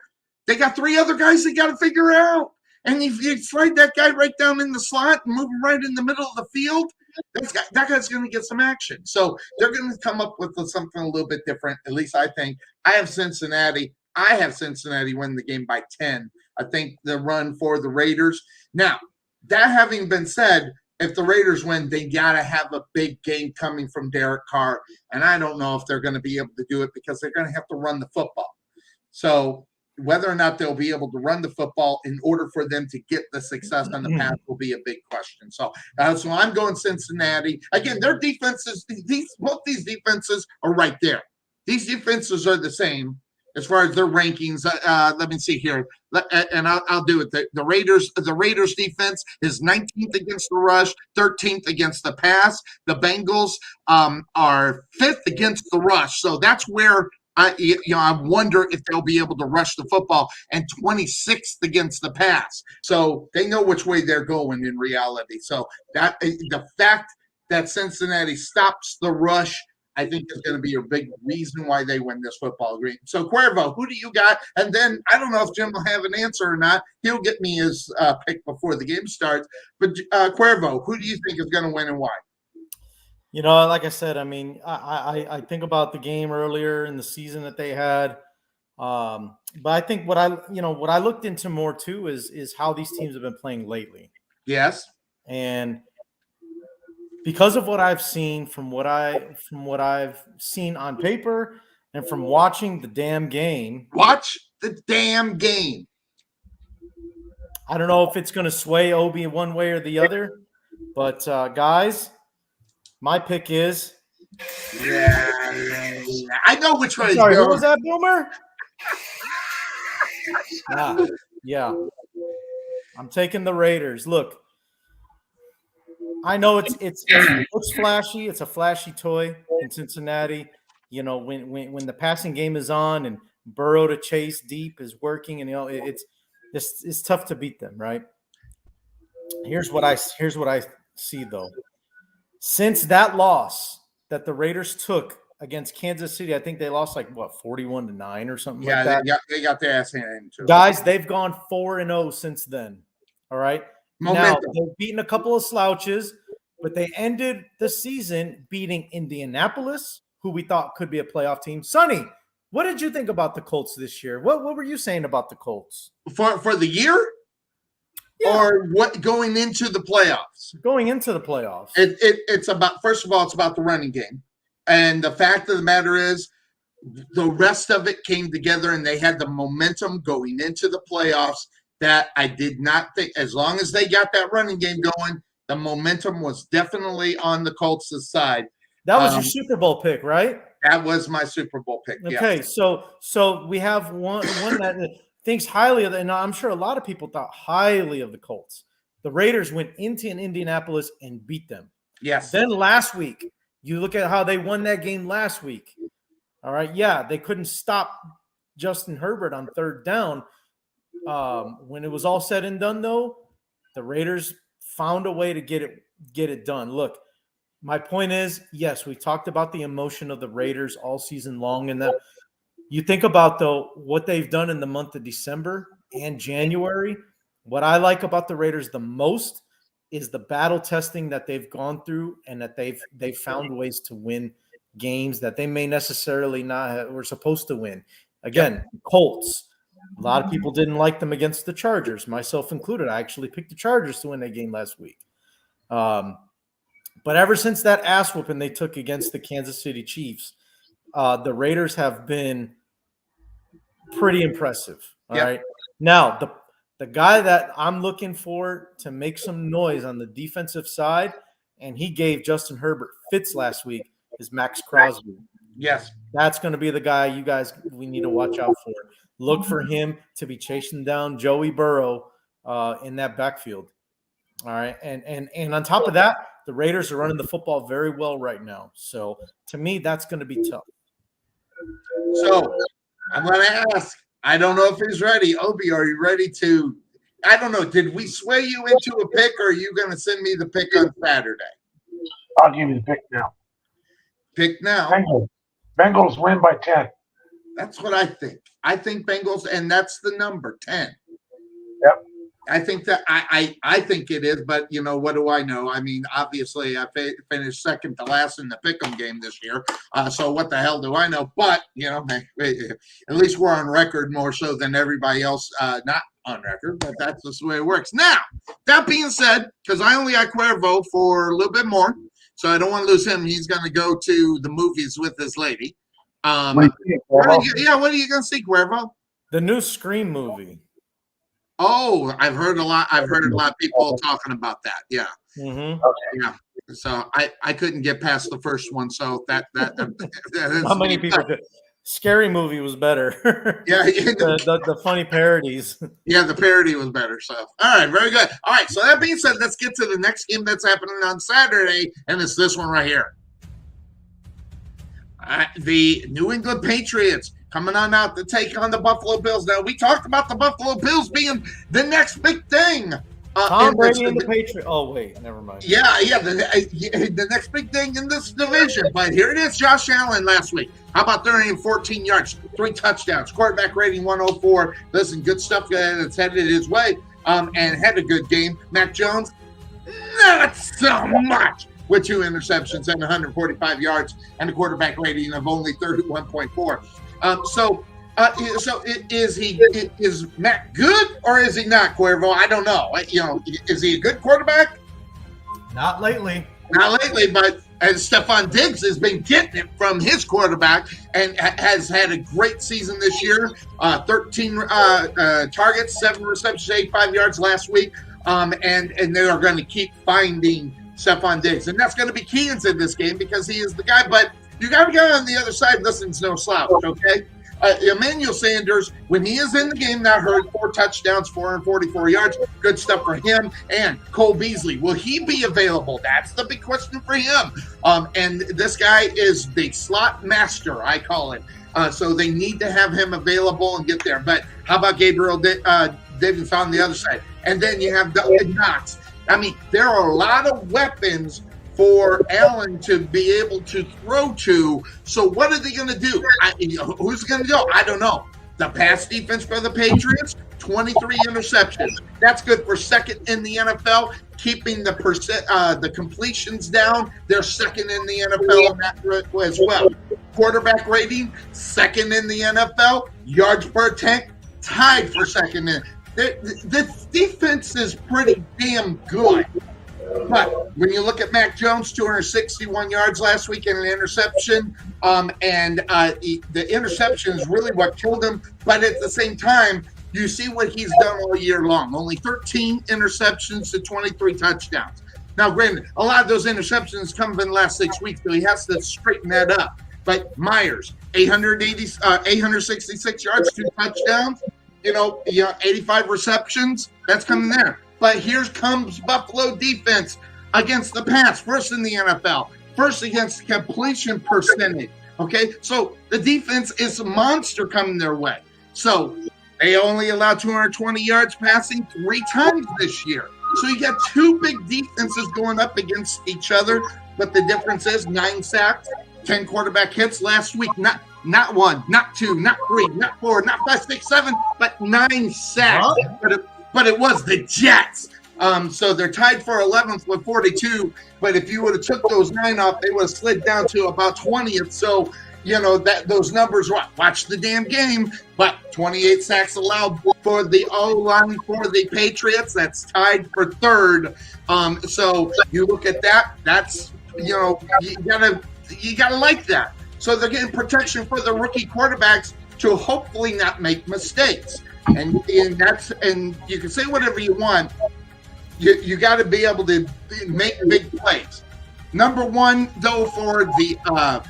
They got 3 other guys they got to figure out. And if you slide that guy right down in the slot and move him right in the middle of the field, that guy's going to get some action. So they're going to come up with something a little bit different, at least I think. I have Cincinnati win the game by 10. I think the run for the Raiders. Now, that having been said, if the Raiders win, they got to have a big game coming from Derek Carr. And I don't know if they're going to be able to do it, because they're going to have to run the football. So whether or not they'll be able to run the football in order for them to get the success on the pass will be a big question. So I'm going Cincinnati. Again, their defenses, both these defenses are right there. These defenses are the same. as far as their rankings. Let me see here, and I'll do it. The Raiders defense is 19th against the rush, 13th against the pass. The Bengals are 5th against the rush, so that's where I wonder if they'll be able to rush the football, and 26th against the pass. So they know which way they're going in reality. So that the fact that Cincinnati stops the rush, I think, is going to be a big reason why they win this football game. So, Cuervo, who do you got? And then I don't know if Jim will have an answer or not. He'll get me his pick before the game starts. But, Cuervo, who do you think is going to win and why? You know, like I said, I mean, I think about the game earlier in the season that they had. But I think what I looked into more too is how these teams have been playing lately. Yes. And because of what I've seen from what I've seen on paper and from watching the damn game. Watch the damn game. I don't know if it's going to sway Obi one way or the other, but guys, my pick is. Yeah. I know which way. Sorry, who was that, Boomer? Yeah. I'm taking the Raiders. Look, I know it looks flashy. It's a flashy toy in Cincinnati. You know, when the passing game is on and Burrow to chase deep is working, and it's tough to beat them, right? Here's what I see though. Since that loss that the Raiders took against Kansas City, I think they lost 41-9 or something like that. Yeah, they got their ass handed to them. Guys, they've gone 4-0 since then. All right. Momentum. Now they've beaten a couple of slouches, but they ended the season beating Indianapolis, who we thought could be a playoff team. Sonny, what did you think about the Colts this year? What were you saying about the Colts for the year? Yeah. Or what going into the playoffs? Going into the playoffs. It's about, first of all, it's about the running game. And the fact of the matter is the rest of it came together and they had the momentum going into the playoffs that I did not think, as long as they got that running game going, the momentum was definitely on the Colts' side. That was your Super Bowl pick, right? That was my Super Bowl pick. Okay, yeah. So we have one that thinks highly of, and I'm sure a lot of people thought highly of the Colts. The Raiders went into Indianapolis and beat them. Yes. Then last week, you look at how they won that game last week. All right, yeah, they couldn't stop Justin Herbert on third down. When it was all said and done, though, the Raiders found a way to get it done. Look, my point is, yes, we talked about the emotion of the Raiders all season long, and that you think about, though, what they've done in the month of December and January. What I like about the Raiders the most is the battle testing that they've gone through, and that they've found ways to win games that they may necessarily not were supposed to win. Again, Colts. A lot of people didn't like them against the Chargers, myself included. I actually picked the Chargers to win that game last week. But ever since that ass whooping they took against the Kansas City Chiefs, the Raiders have been pretty impressive. All right. Now, the guy that I'm looking for to make some noise on the defensive side, and he gave Justin Herbert fits last week, is Max Crosby. Yes. That's going to be the guy we need to watch out for. Look for him to be chasing down Joey Burrow in that backfield. All right. And on top of that, the Raiders are running the football very well right now. So to me, that's going to be tough. So I'm going to ask, I don't know if he's ready. Obi, are you ready to, I don't know, did we sway you into a pick, or are you going to send me the pick on Saturday? I'll give you the pick now. Pick now. Bengals win by 10. That's what I think. I think Bengals, and that's the number 10. Yep. I think that I think it is, but what do I know? I mean, obviously, I finished second to last in the Pick'em game this year, so what the hell do I know? But at least we're on record more so than everybody else. Not on record, but that's just the way it works. Now, that being said, because I only got Cuervo for a little bit more, so I don't want to lose him. He's going to go to the movies with his lady. What are you going to see, Cuervo? The new Scream movie. Oh, I've heard a lot of people talking about that. Yeah. Mm-hmm. Yeah. So I couldn't get past the first one. So that how many people did? Scary Movie was better. Yeah, the funny parodies. Yeah, the parody was better. So, all right, very good. All right, so that being said, let's get to the next game that's happening on Saturday, and it's this one right here. The New England Patriots coming on out to take on the Buffalo Bills. Now, we talked about the Buffalo Bills being the next big thing. Tom Brady and the Patriots. Oh, wait, never mind. Yeah, the next big thing in this division. But here it is, Josh Allen last week. How about 314 yards, 3 touchdowns, quarterback rating 104. Listen, good stuff that's headed his way, and had a good game. Mac Jones, not so much, with 2 interceptions and 145 yards and a quarterback rating of only 31.4. So is Mac good or is he not, Cuervo? I don't know. Is he a good quarterback? Not lately. Not lately, but Stephon Diggs has been getting it from his quarterback and has had a great season this year. 13 targets, 7 receptions, 85 yards last week. And they are going to keep finding Stephon Diggs. And that's going to be key into this game because he is the guy. But you got to go on the other side. Listen, it's no slouch, okay? Emmanuel Sanders, when he is in the game, now heard 4 touchdowns, 444 yards. Good stuff for him. And Cole Beasley, will he be available? That's the big question for him. And this guy is the slot master, I call it. So they need to have him available and get there. But how about Gabriel Davis on the other side? And then you have Dalton Knox. I mean, there are a lot of weapons for Allen to be able to throw to. So what are they going to do? Who's going to go? I don't know. The pass defense for the Patriots, 23 interceptions. That's good for second in the NFL. Keeping the completions down, they're second in the NFL in that as well. Quarterback rating, second in the NFL. Yards per attempt, tied for second in. The defense is pretty damn good. But when you look at Mac Jones, 261 yards last week and an interception, the interception is really what killed him. But at the same time, you see what he's done all year long. Only 13 interceptions to 23 touchdowns. Now, granted, a lot of those interceptions come in the last 6 weeks, so he has to straighten that up. But Myers, 866 yards, 2 touchdowns, 85 receptions. That's coming there. But here comes Buffalo defense against the pass, first in the NFL, first against completion percentage. Okay, so the defense is a monster coming their way. So they only allow 220 yards passing 3 times this year. So you got 2 big defenses going up against each other. But the difference is 9 sacks, 10 quarterback hits last week. Not 1, not 2, not 3, not 4, not 5, 6, 7, but 9 sacks. Huh? But it was the Jets. So they're tied for 11th with 42. But if you would have took those 9 off, they would have slid down to about 20th. So, those numbers, watch the damn game. But 28 sacks allowed for the O-line for the Patriots. That's tied for 3rd. So you look at that. That's, you gotta like that. So they're getting protection for the rookie quarterbacks to hopefully not make mistakes. And you can say whatever you want. You got to be able to make big plays. Number 1, though, for the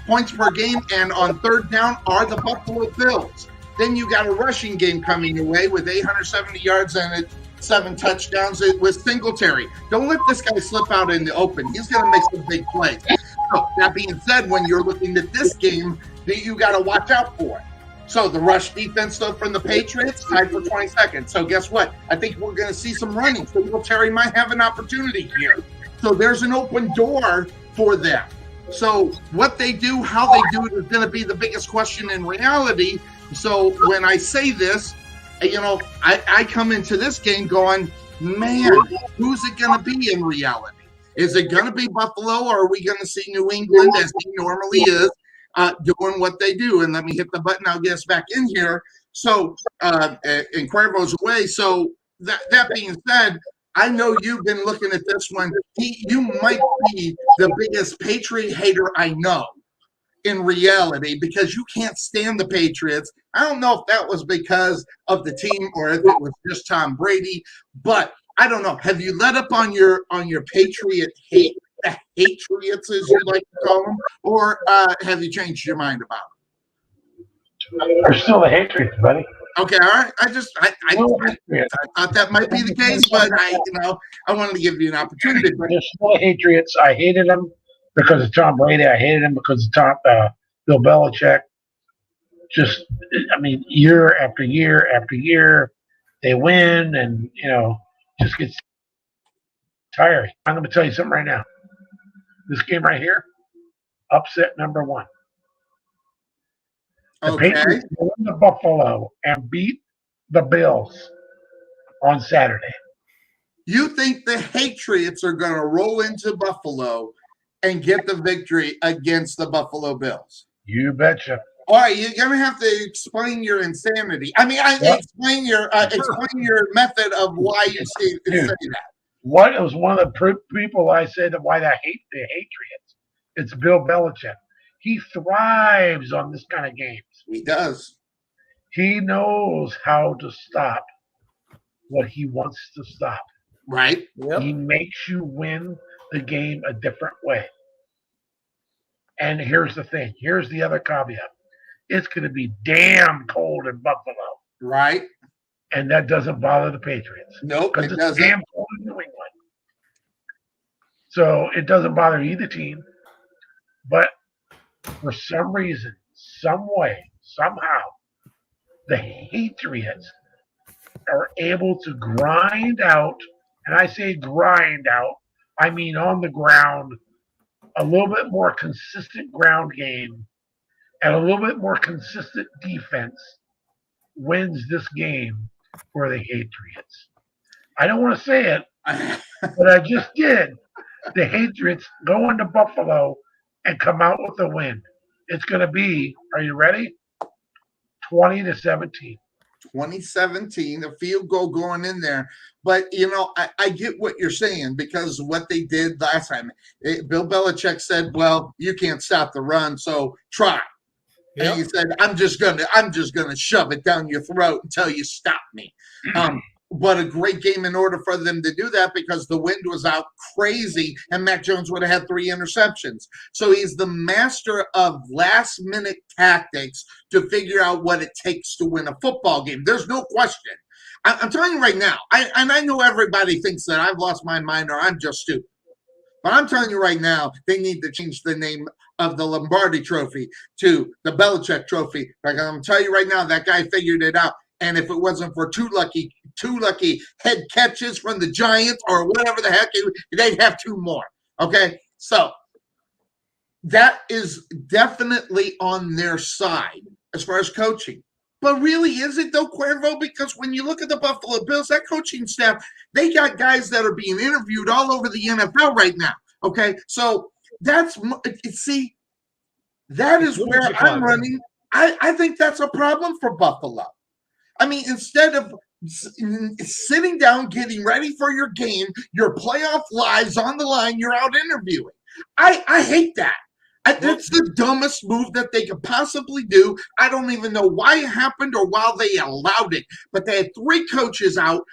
points per game and on 3rd down are the Buffalo Bills. Then you got a rushing game coming your way with 870 yards and 7 touchdowns with Singletary. Don't let this guy slip out in the open. He's going to make some big plays. So that being said, when you're looking at this game, you got to watch out for it. So the rush defense, though, from the Patriots, tied for 22nd. So guess what? I think we're going to see some running. Singletary might have an opportunity here. So there's an open door for them. So what they do, how they do it is going to be the biggest question in reality. So when I say this, I come into this game going, man, who's it going to be in reality? Is it going to be Buffalo, or are we going to see New England, as he normally is, doing what they do? And let me hit the button. I'll get us back in here. So, and Cuervo's away. So that being said, I know you've been looking at this one. You might be the biggest Patriot hater I know in reality, because you can't stand the Patriots. I don't know if that was because of the team or if it was just Tom Brady, but I don't know. Have you let up on your Patriot hate? Patriots, as you like to call them, or have you changed your mind about it? are still the Patriots, buddy. Okay, all right. I Still the Patriots. thought that might be the case, but I wanted to give you an opportunity. But They're still the Patriots. I hated them because of Tom Brady. I hated him because of Bill Belichick. Just, I mean, year after year after year, they win, and just gets tiring. I'm going to tell you something right now. This game right here, upset number one. The Patriots go into Buffalo and beat the Bills on Saturday. You think the Patriots are going to roll into Buffalo and get the victory against the Buffalo Bills? You betcha. All right, you're going to have to explain your insanity. I mean, explain your method of why you say that. What was one of the people I said why I hate the Patriots? It's Bill Belichick. He thrives on this kind of games. He does. He knows how to stop what he wants to stop. Right. Yep. He makes you win the game a different way. And here's the thing. Here's the other caveat. It's going to be damn cold in Buffalo. Right. And that doesn't bother the Patriots. Nope, because it it's doesn't. damn cold in New England. So it doesn't bother either team. But for some reason, some way, somehow, the Patriots are able to grind out, and I say grind out, I mean on the ground, a little bit more consistent ground game and a little bit more consistent defense wins this game for the Patriots. I don't want to say it, but I just did. The Patriots go into Buffalo and come out with a win. It's going to be, are you ready? 20-17. 2017, a field goal going in there. But, I get what you're saying because what they did last time, Bill Belichick said, well, you can't stop the run, so try. Yep. And he said, I'm just gonna shove it down your throat until you stop me. But a great game in order for them to do that because the wind was out crazy and Mac Jones would have had 3 interceptions. So he's the master of last-minute tactics to figure out what it takes to win a football game. There's no question. I'm telling you right now, I know everybody thinks that I've lost my mind or I'm just stupid. But I'm telling you right now, they need to change the name of the Lombardi Trophy to the Belichick Trophy. Like I'm telling you right now, that guy figured it out. And if it wasn't for two lucky head catches from the Giants or whatever the heck, they'd have 2 more. Okay? So that is definitely on their side as far as coaching. But really, is it though, Cuervo? Because when you look at the Buffalo Bills, that coaching staff, they got guys that are being interviewed all over the NFL right now. Okay? So that is where I'm running. I think that's a problem for Buffalo. I mean, instead of sitting down, getting ready for your game, your playoff lives on the line, you're out interviewing. I hate that. That's the dumbest move that they could possibly do. I don't even know why it happened or why they allowed it. But they had 3 coaches out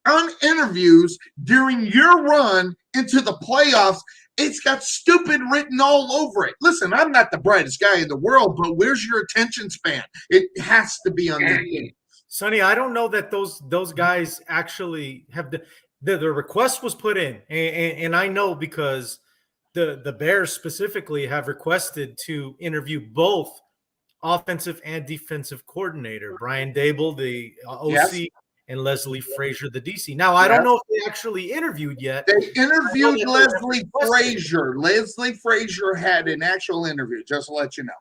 on interviews during your run into the playoffs. It's got stupid written all over it. Listen, I'm not the brightest guy in the world, but where's your attention span? It has to be on the game. Sonny, I don't know that those guys actually have the request was put in, and I know because the Bears specifically have requested to interview both offensive and defensive coordinator, Brian Dable, the OC, and Leslie Frazier, the DC. Now, I don't know if they actually interviewed yet. They interviewed Leslie Frazier. Leslie Frazier had an actual interview, just to let you know.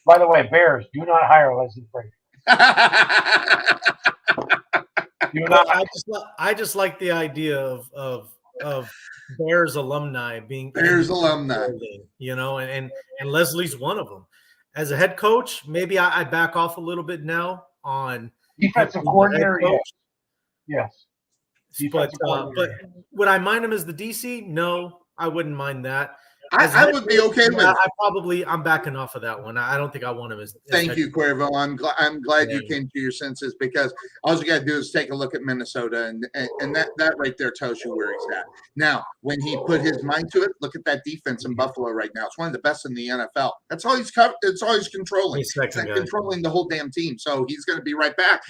By the way, Bears, do not hire Leslie Frazier. I just like the idea of Bears alumni being Bears alumni, and Leslie's one of them. As a head coach, maybe I back off a little bit now on defensive coordinator. Yes. But would I mind him as the DC? No, I wouldn't mind that. I would be okay with it. I'm backing off of that one. I don't think I want him as Thank you, Cuervo. I'm glad you Yeah. came to your senses, because all you got to do is take a look at Minnesota, and that right there tells you where he's at. Now, when he put his mind to it, look at that defense in Buffalo right now. It's one of the best in the NFL. That's all he's covered. It's all he's controlling. He's He's not controlling the whole damn team, so he's going to be right back.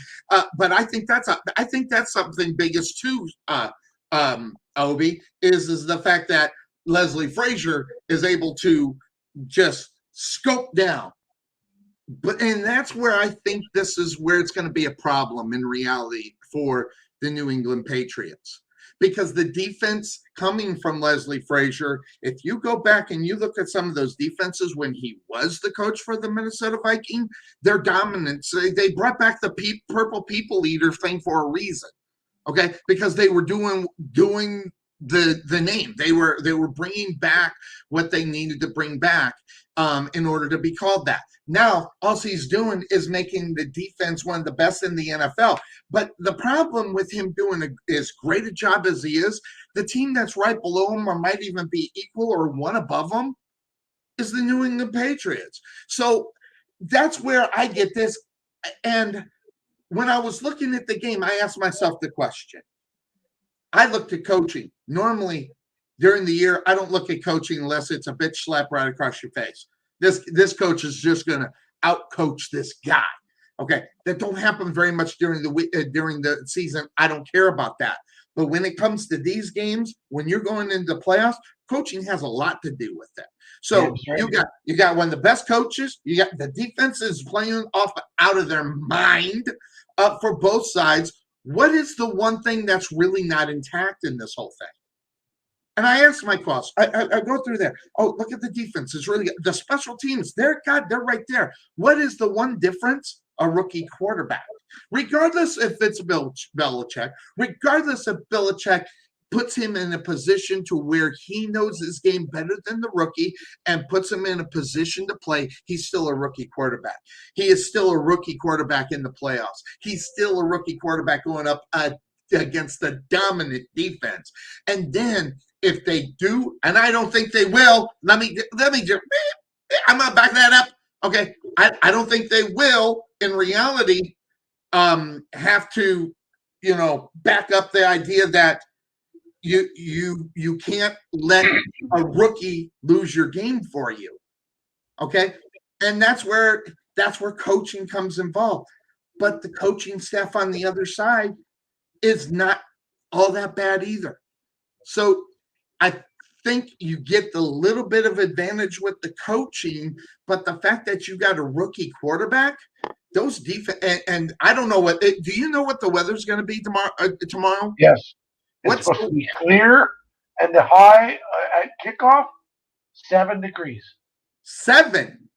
But I think that's something biggest too. Obi is the fact that Leslie Frazier is able to just scope down. And that's where I think this is where it's going to be a problem in reality for the New England Patriots. Because the defense coming from Leslie Frazier, if you go back and you look at some of those defenses when he was the coach for the Minnesota Vikings, their dominance, they brought back the purple people eater thing for a reason. Okay, because they were doing the name. They were bringing back what they needed to bring back in order to be called that. Now, all he's doing is making the defense one of the best in the NFL. But the problem with him doing as great a job as he is, the team that's right below him or might even be equal or one above him is the New England Patriots. So that's where I get this. And when I was looking at the game, I asked myself the question. I looked at coaching. Normally, during the year, I don't look at coaching unless it's a bitch slap right across your face. This coach is just going to out-coach this guy. Okay, that don't happen very much during the season. I don't care about that. But when it comes to these games, when you're going into playoffs, coaching has a lot to do with that. So you got one of the best coaches. You got the defense is playing out of their mind for both sides. What is the one thing that's really not intact in this whole thing? And I asked my boss, I go through there. Oh, look at the defense. It's really good. The special teams, they're right there. What is the one difference? A rookie quarterback. Regardless if it's Belichick, regardless if Belichick puts him in a position to where he knows his game better than the rookie and puts him in a position to play, he's still a rookie quarterback. He is still a rookie quarterback in the playoffs. He's still a rookie quarterback going up against the dominant defense. And then if they do, and I don't think they will, let me just, I'm going to back that up. Okay, I don't think they will in reality have to, back up the idea that you can't let a rookie lose your game for you. Okay? And that's where coaching comes involved. But the coaching staff on the other side is not all that bad either. So I think you get the little bit of advantage with the coaching, but the fact that you got a rookie quarterback, those defense and I don't know do you know what the weather's going to be tomorrow? Yes. It's supposed to be clear, and the high at kickoff, 7 degrees. 7.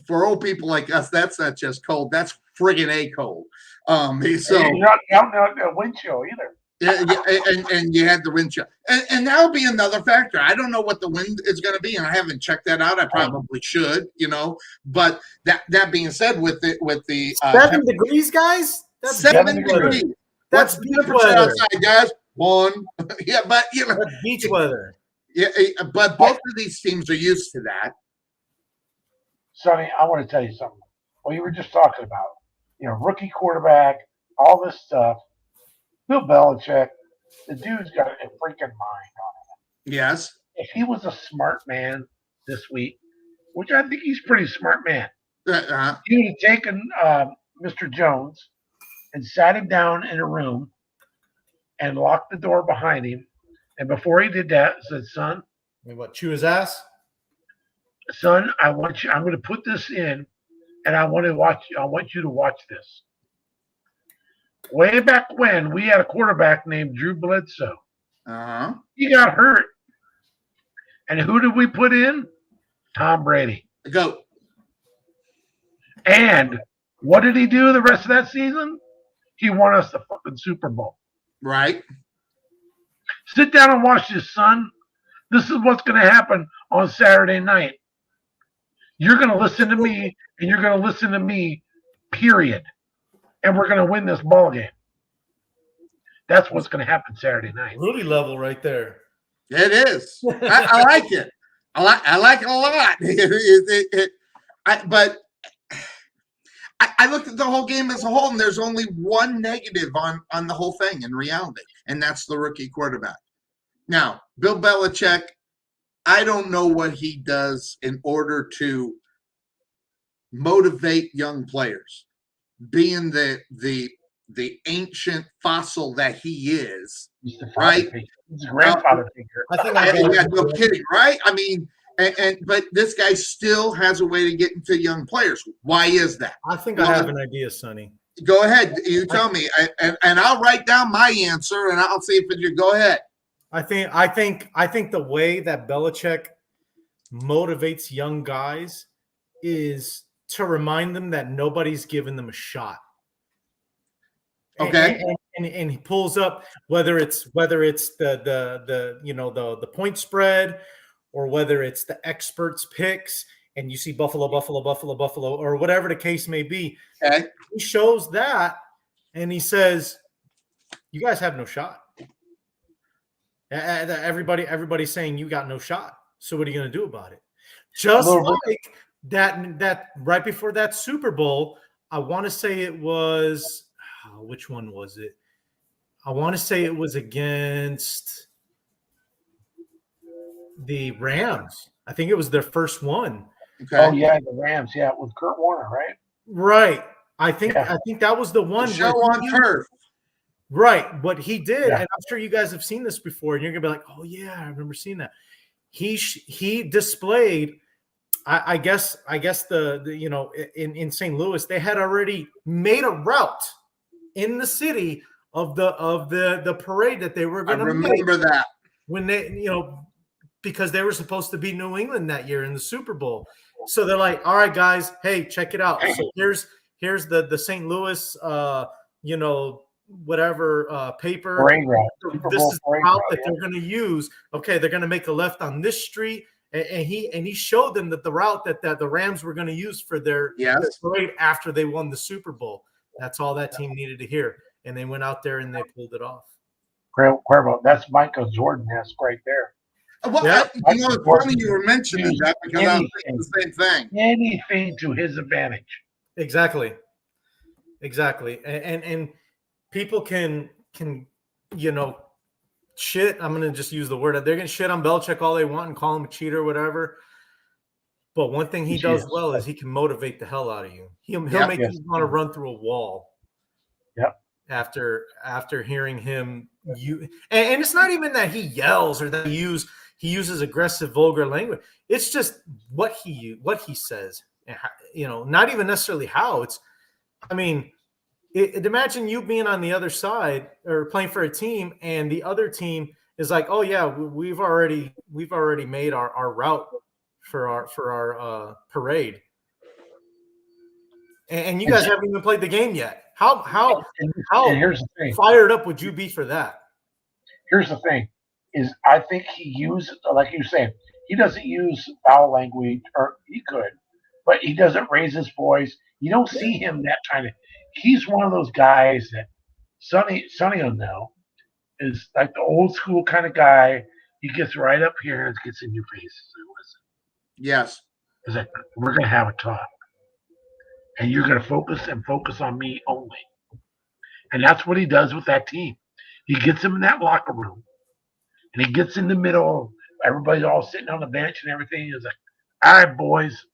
For old people like us, that's not just cold. That's friggin' a cold. So you're not a wind chill either. Yeah, and you had the wind chill, and that'll be another factor. I don't know what the wind is going to be, and I haven't checked that out. I probably should, But that being said, with the 7 degrees, guys. That's 7 degrees. That's What's the temperature outside, guys? 1. Yeah, but that's beach weather. Yeah, but both of these teams are used to that. Sonny, I want to tell you something. What you were just talking about, rookie quarterback, all this stuff. Bill Belichick, the dude's got a freaking mind on him. Yes. If he was a smart man this week, which I think he's a pretty smart man, he would have taken Mr. Jones and sat him down in a room and locked the door behind him. And before he did that, said, "Son, chew his ass? Son, I'm going to put this in, and I want you to watch this." Way back when, we had a quarterback named Drew Bledsoe. Uh-huh. He got hurt. And who did we put in? Tom Brady. Go. And what did he do the rest of that season? He won us the fucking Super Bowl. Right. Sit down and watch this, son. This is what's going to happen on Saturday night. You're going to listen to me, and you're going to listen to me, period. And we're going to win this ball game. That's what's going to happen Saturday night. Rudy level right there. It is. I like it. I like it a lot. But I looked at the whole game as a whole, and there's only one negative on the whole thing in reality, and that's the rookie quarterback. Now, Bill Belichick, I don't know what he does in order to motivate young players. Being the ancient fossil that he is, He's the right? figure. He's a grandfather figure. I think No kidding, right? I mean, but this guy still has a way to get into young players. Why is that? I think I have an idea, Sonny. Go ahead. You tell me, and I'll write down my answer, and I'll see if you go ahead. I think the way that Belichick motivates young guys is to remind them that nobody's giving them a shot. Okay. And he pulls up whether it's the point spread or whether it's the experts picks, and you see Buffalo, or whatever the case may be. Okay. He shows that and he says, "You guys have no shot." Everybody's saying you got no shot. So what are you going to do about it? Just like that right before that Super Bowl, I want to say it was which one was it? I want to say it was against the Rams. I think it was their first one. Okay. Oh yeah, the Rams, yeah, with Kurt Warner, right? Right. I think that was the one. The show on turf. Right. What he did, and I'm sure you guys have seen this before, and you're gonna be like, "Oh yeah, I remember seeing that." He displayed. I guess the in St. Louis they had already made a route in the city of the parade that they were going to make. I remember that when they because they were supposed to be New England that year in the Super Bowl. So they're like, "All right, guys, hey, check it out. So here's the St. Louis whatever paper. Parade route. This is the route that they're going to use. Okay, they're going to make a left on this street." And he showed them that the route that the Rams were going to use for their parade after they won the Super Bowl. That's all that team needed to hear. And they went out there and they pulled it off. Cuervo, that's Michael Jordan-esque right there. Well, it's funny you were mentioning that because I was thinking the same thing. Anything to his advantage. Exactly. And people can shit. I'm going to just use the word. They're going to shit on Belichick all they want and call him a cheater or whatever. But one thing he does well is he can motivate the hell out of you. He'll make you want to run through a wall. Yep. After hearing him, and it's not even that he yells or that he uses aggressive, vulgar language. It's just what he says. Not even necessarily how. Imagine you being on the other side or playing for a team, and the other team is like, "Oh yeah, we've already made our route for our parade, and you guys haven't even played the game yet. How here's the thing. Fired up would you be for that?" Here's the thing: is I think he uses, like you said, he doesn't use foul language, or he could, but he doesn't raise his voice. You don't see him that kind of. He's one of those guys that Sonny will know is like the old school kind of guy. He gets right up here and gets in your face. Listen. Yes. He's like, we're going to have a talk. And you're going to focus on me only. And that's what he does with that team. He gets them in that locker room. And he gets in the middle. Everybody's all sitting on the bench and everything. He's like, all right, boys.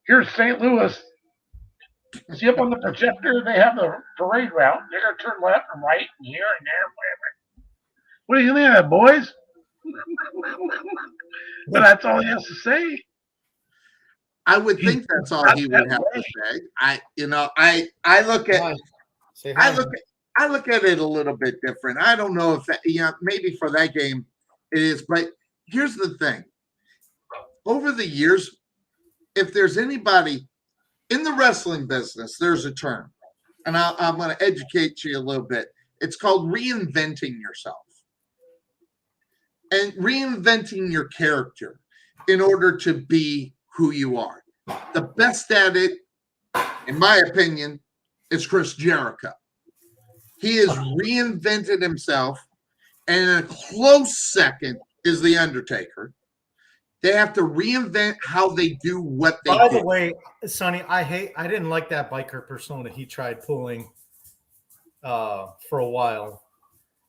Here's St. Louis. See up on the projector, they have the parade route. They're going to turn left and right and here and there, whatever. What are you looking at, boys? But that's all he has to say. I would think that's all he would have to say. I look at it a little bit different. I don't know if that, maybe for that game it is, but here's the thing. Over the years, if there's anybody in the wrestling business, there's a term, and I'm going to educate you a little bit. It's called reinventing yourself and reinventing your character in order to be who you are. The best at it, in my opinion, is Chris Jericho. He has reinvented himself, and in a close second is The Undertaker. They have to reinvent how they do what they do. By the way, Sonny, I didn't like that biker persona he tried pulling for a while.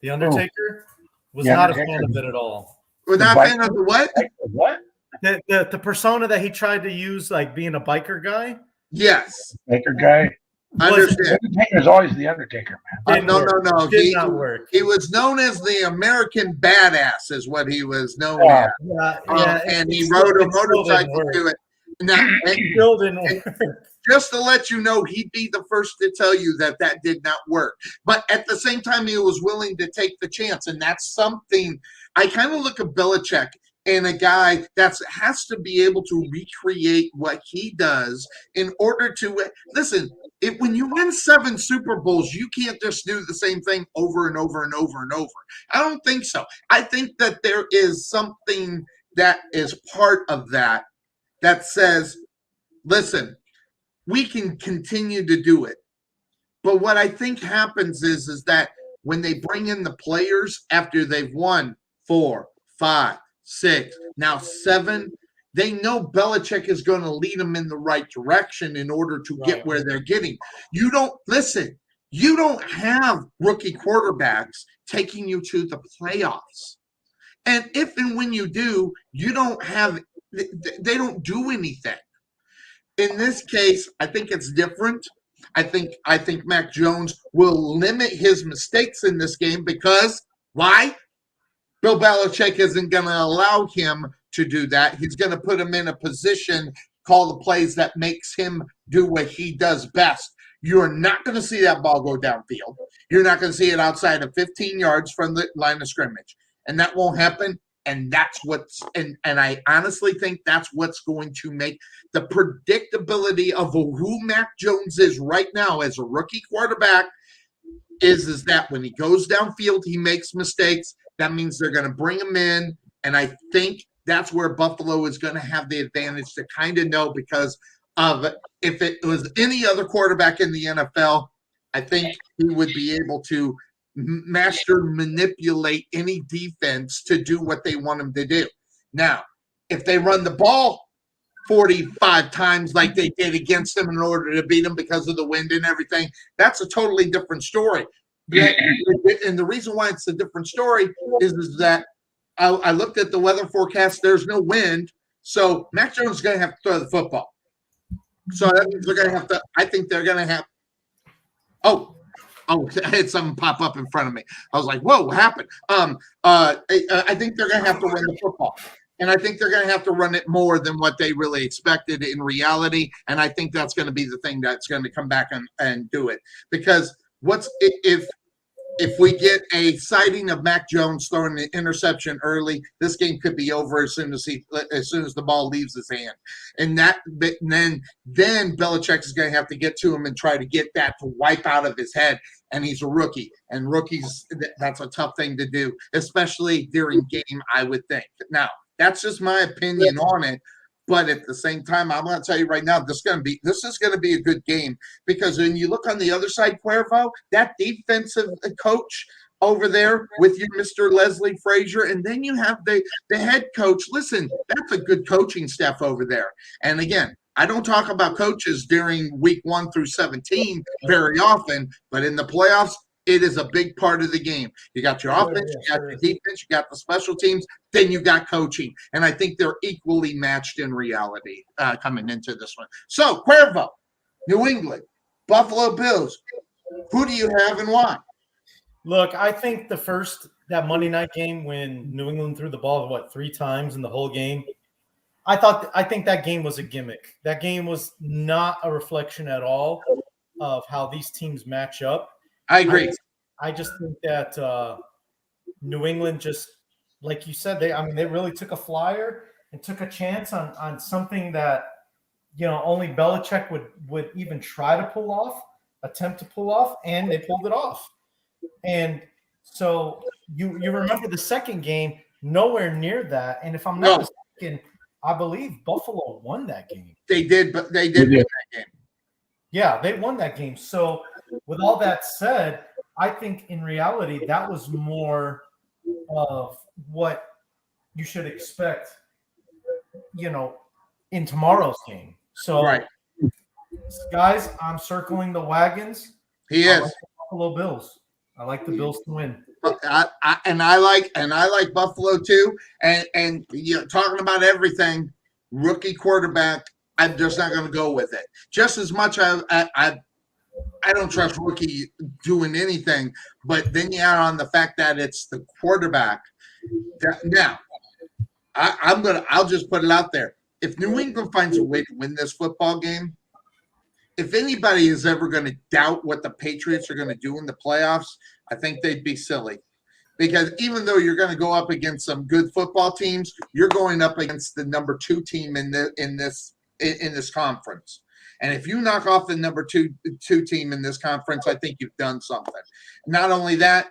The Undertaker was not a fan of it at all. Was not a fan of the what? What? The persona that he tried to use, like being a biker guy. Yes. Biker guy. I understand. The Undertaker's always the Undertaker, man. No. Did not work. He was known as the American Badass, is what he was known as. Yeah, and he rode a motorcycle to it. Now, still didn't work. Just to let you know, he'd be the first to tell you that did not work. But at the same time, he was willing to take the chance. And that's something I kind of look at Belichick and a guy that has to be able to recreate what he does in order to listen. When you win 7 Super Bowls, you can't just do the same thing over and over and over and over. I don't think so. I think that there is something that is part of that says, listen, we can continue to do it. But what I think happens is that when they bring in the players after they've won 4, 5, 6, now 7, they know Belichick is going to lead them in the right direction in order to get where they're getting. You don't have rookie quarterbacks taking you to the playoffs. And if and when you do, they don't do anything. In this case, I think it's different. I think Mac Jones will limit his mistakes in this game because why? Bill Belichick isn't going to allow him to do that. He's going to put him in a position, call the plays that makes him do what he does best. You're not going to see that ball go downfield. You're not going to see it outside of 15 yards from the line of scrimmage. And that won't happen. And that's and I honestly think that's what's going to make the predictability of who Mac Jones is right now as a rookie quarterback is that when he goes downfield, he makes mistakes. That means they're going to bring him in. And I think that's where Buffalo is going to have the advantage to kind of know, because of if it was any other quarterback in the NFL, I think he would be able to manipulate any defense to do what they want him to do. Now, if they run the ball 45 times like they did against them in order to beat them because of the wind and everything, that's a totally different story. And the reason why it's a different story is that I looked at the weather forecast. There's no wind, so Mac Jones is going to have to throw the football. So that means they're going to have to. I think they're going to have. Oh, I had something pop up in front of me. I was like, "Whoa, what happened?" I think they're going to have to run the football, and I think they're going to have to run it more than what they really expected in reality. And I think that's going to be the thing that's going to come back and do it, because if we get a sighting of Mac Jones throwing an interception early, this game could be over as soon as the ball leaves his hand. And then Belichick is going to have to get to him and try to get that to wipe out of his head. And he's a rookie, and rookies, that's a tough thing to do, especially during game, I would think. Now, that's just my opinion on it. But at the same time, I'm going to tell you right now, this is going to be a good game, because when you look on the other side, Cuervo, that defensive coach over there with you, Mr. Leslie Frazier, and then you have the head coach. Listen, that's a good coaching staff over there. And again, I don't talk about coaches during week 1 through 17 very often, but in the playoffs, it is a big part of the game. You got your offense, you got your defense, you got the special teams, then you got coaching. And I think they're equally matched in reality coming into this one. So, Cuervo, New England, Buffalo Bills, who do you have and why? Look, I think that Monday night game when New England threw the ball, 3 times in the whole game, I think that game was a gimmick. That game was not a reflection at all of how these teams match up. I agree. I just think that New England just, like you said, they really took a flyer and took a chance on something that, only Belichick would even try to attempt to pull off, and they pulled it off. And so you remember the second game, nowhere near that. And if I'm not mistaken, I believe Buffalo won that game. They did win that game. Yeah, they won that game. So with all that said, I think in reality that was more of what you should expect, in tomorrow's game. So, Right. guys, I'm circling the wagons. He I is. like the Buffalo Bills. I like the Bills to win. I like Buffalo too. And talking about everything, rookie quarterback, I'm just not going to go with it. Just as much I don't trust rookie doing anything, but then you add on the fact that it's the quarterback. Now, I'll just put it out there. If New England finds a way to win this football game, if anybody is ever going to doubt what the Patriots are going to do in the playoffs, I think they'd be silly. Because even though you're going to go up against some good football teams, you're going up against the number 2 team in this conference. And if you knock off the number two team in this conference, I think you've done something. Not only that,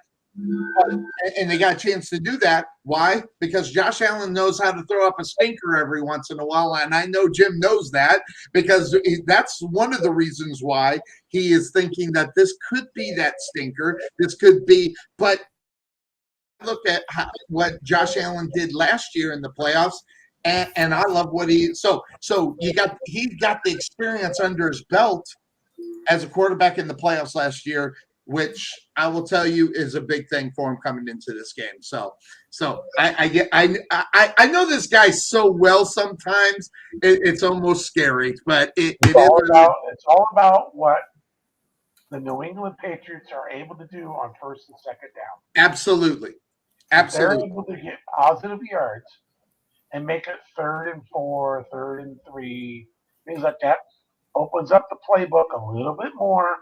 and they got a chance to do that. Why? Because Josh Allen knows how to throw up a stinker every once in a while, and I know Jim knows that because that's one of the reasons why he is thinking that this could be that stinker. This could be, but look at what Josh Allen did last year in the playoffs, and I love what he. So he got the experience under his belt as a quarterback in the playoffs last year, which I will tell you is a big thing for him coming into this game. So I know this guy so well sometimes it's almost scary, but it's all about what the New England Patriots are able to do on first and second down. Absolutely. If they're able to get positive yards and make it 3rd and 4, 3rd and 3, things like that, opens up the playbook a little bit more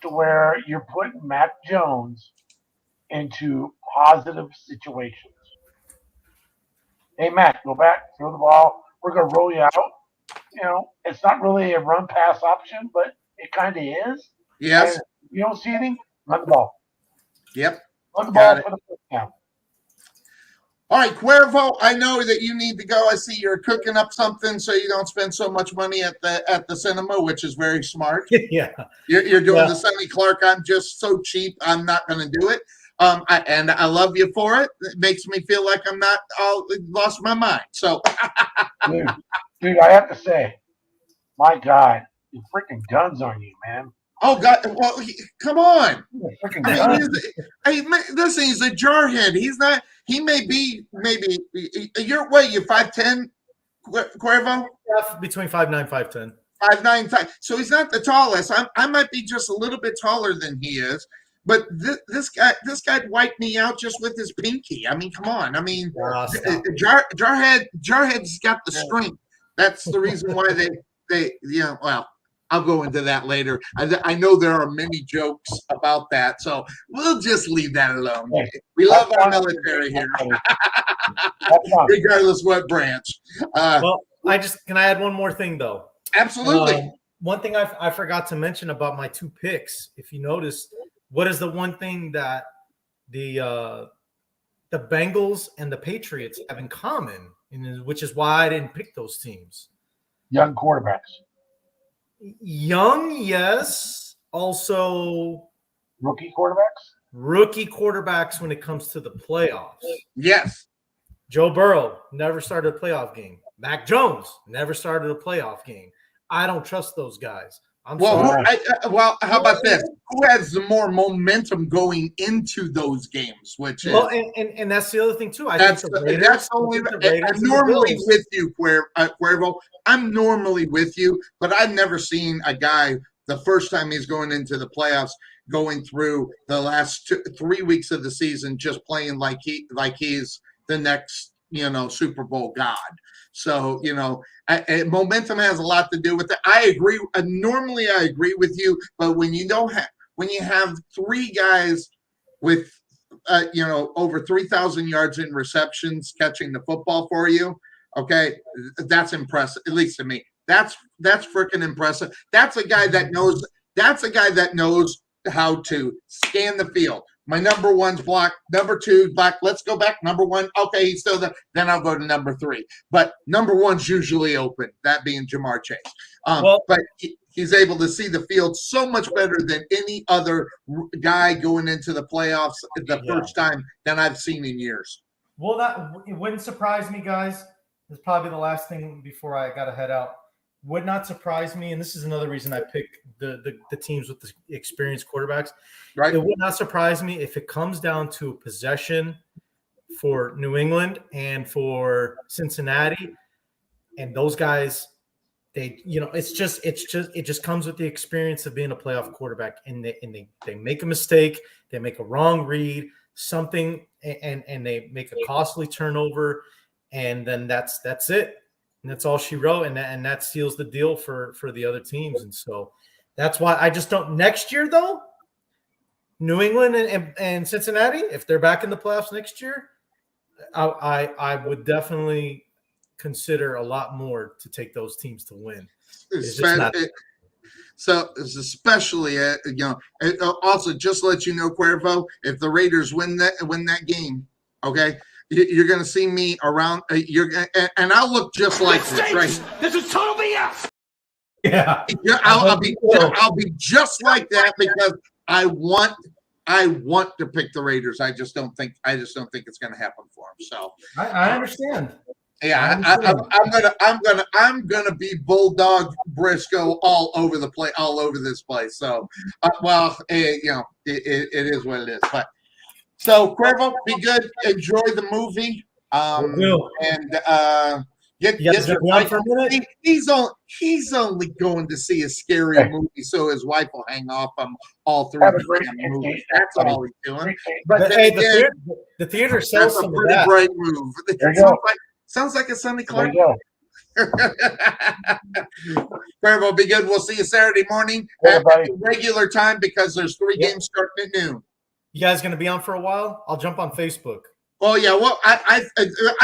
to where you're putting Mac Jones into positive situations. Hey, Mac, go back, throw the ball. We're going to roll you out. It's not really a run-pass option, but it kind of is. Yes. And you don't see anything? Run the ball. Yep. Run the ball for the first down. All right, Cuervo, I know that you need to go. I see you're cooking up something so you don't spend so much money at the cinema, which is very smart. Yeah. You're doing the Sonny Clark. I'm just so cheap. I'm not going to do it. And I love you for it. It makes me feel like I'm not lost my mind. So, dude, I have to say, my God, the freaking guns on you, man. Oh God! Well, come on. Listen, he's a jarhead. He's not. He may be maybe. You're 5'10", Cuervo. Between 5'9", 5'10". 5'9". So he's not the tallest. I might be just a little bit taller than he is. But this guy wiped me out just with his pinky. I mean, come on. I mean, Jarhead's got the strength. That's the reason why they well. I'll go into that later. I know there are many jokes about that, so we'll just leave that alone. We love our military here, regardless what branch. Well, can I add one more thing though? Absolutely. One thing I forgot to mention about my 2 picks. If you noticed, what is the one thing that the Bengals and the Patriots have in common, which is why I didn't pick those teams? Young quarterbacks. Young, yes. Also, rookie quarterbacks when it comes to the playoffs. Yes. Joe Burrow never started a playoff game. Mac Jones never started a playoff game. I don't trust those guys. How about this? Who has the more momentum going into those games? And that's the other thing too. I'm normally with you, Cuervo. I'm normally with you, but I've never seen a guy the first time he's going into the playoffs, going through the last 3 weeks of the season, just playing like he's the next Super Bowl god. So, momentum has a lot to do with it. I agree. Normally I agree with you, but when you have 3 guys with, over 3,000 yards in receptions catching the football for you, okay, that's impressive, at least to me. That's freaking impressive. That's a guy that knows how to scan the field. My number 1's block, number 2's block. Let's go back. Number 1, okay, he's still there. Then I'll go to number 3. But number 1's usually open, that being Jamar Chase. But he's able to see the field so much better than any other guy going into the playoffs the first time than I've seen in years. Well, it wouldn't surprise me, guys. This is probably the last thing before I got to head out. Would not surprise me, and this is another reason I pick the teams with the experienced quarterbacks. Right. It would not surprise me if it comes down to possession for New England and for Cincinnati, and those guys, it just comes with the experience of being a playoff quarterback, and they make a mistake, they make a wrong read, something, and they make a costly turnover, and then that's it. And that's all she wrote, and that seals the deal for the other teams. And so that's why I just don't. Next year, though, New England and Cincinnati, if they're back in the playoffs next year, I would definitely consider a lot more to take those teams to win. So it's especially, also just to let you know, Cuervo, if the Raiders win that game, okay, you're going to see me around. And I'll look just like this, right? This is total BS. Yeah, I'll be just like that because I want to pick the Raiders. I just don't think it's going to happen for them. So I understand. Yeah, I'm gonna be Bulldog Briscoe all over this place. So, it is what it is. But so Cuervo, be good. Enjoy the movie. Get your wife. He's only going to see a scary movie, so his wife will hang off on all three movies. That's all he's doing. But the theater sells some of that. Great move. Sounds like a Sonny Clark. Cuervo, be good. We'll see you Saturday morning at the regular time because there's 3 games starting at noon. You guys going to be on for a while? I'll jump on Facebook. Oh yeah. Well, I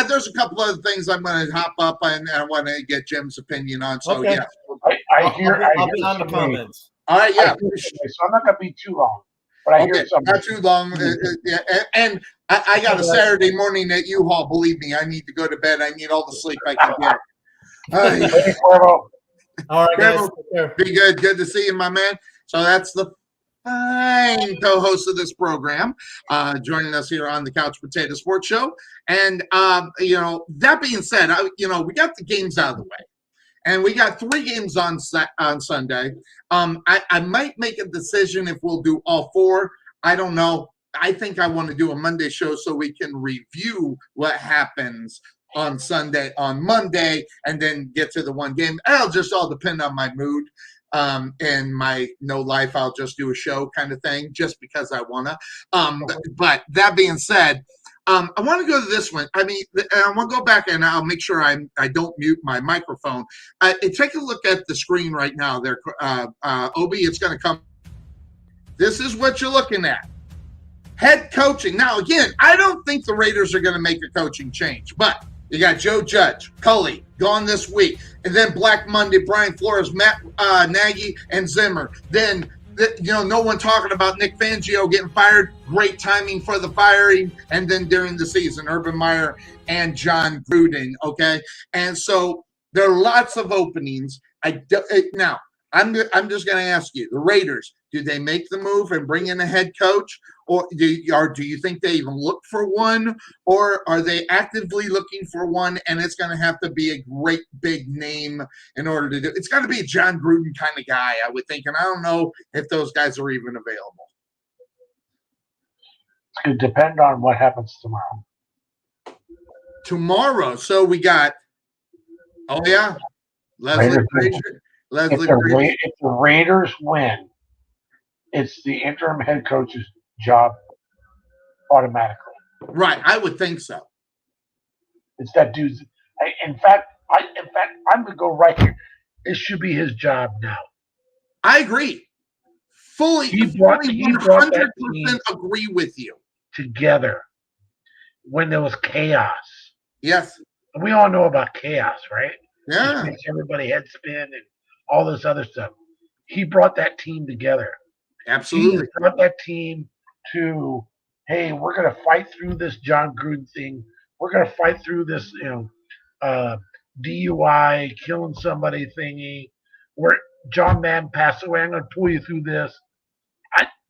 there's a couple other things I'm going to hop up and I want to get Jim's opinion on. So okay. Yeah, I'll be on the comments. All right. Yeah. So I'm not going to be too long. But I hear something. Not too long. And I got a Saturday morning at U-Haul. Believe me, I need to go to bed. I need all the sleep I can get. All right, guys. Be good. Good to see you, my man. So that's the fine co-host of this program, joining us here on the Couch Potato Sports Show. And, that being said, we got the games out of the way. And we got 3 games on Sunday. I might make a decision if we'll do all 4. I don't know. I think I want to do a Monday show so we can review what happens on Sunday, on Monday, and then get to the one game. It'll just all depend on my mood and my no life. I'll just do a show kind of thing just because I want to. But that being said, I want to go to this one. I want to go back and I'll make sure I don't mute my microphone. Take a look at the screen right now there, Obi. It's going to come. This is what you're looking at. Head coaching. Now, again, I don't think the Raiders are going to make a coaching change, but you got Joe Judge, Culley, gone this week. And then Black Monday, Brian Flores, Matt Nagy, and Zimmer. Then no one talking about Nick Fangio getting fired. Great timing for the firing. And then during the season, Urban Meyer and John Gruden. Okay, and so there are lots of openings. Now I'm just going to ask you: the Raiders, do they make the move and bring in a head coach, or do you think they even look for one, or are they actively looking for one? And it's going to have to be a great big name in order to do. It's got to be a John Gruden kind of guy, I would think, and I don't know if those guys are even available. It's going to depend on what happens tomorrow. Tomorrow, so we got. Oh yeah, Leslie Frazier. If the Raiders win, it's the interim head coach's job automatically. Right, I would think so. It's that dude's. In fact, I'm gonna go right here. It should be his job now. I agree. Fully 100% agree with you. Together, when there was chaos. Yes. We all know about chaos, right? Yeah. It makes everybody head spin and all this other stuff. He brought that team together. Absolutely. He brought that team to, hey, we're going to fight through this John Gruden thing. We're going to fight through this, DUI, killing somebody thingy. John Madden passed away. I'm going to pull you through this.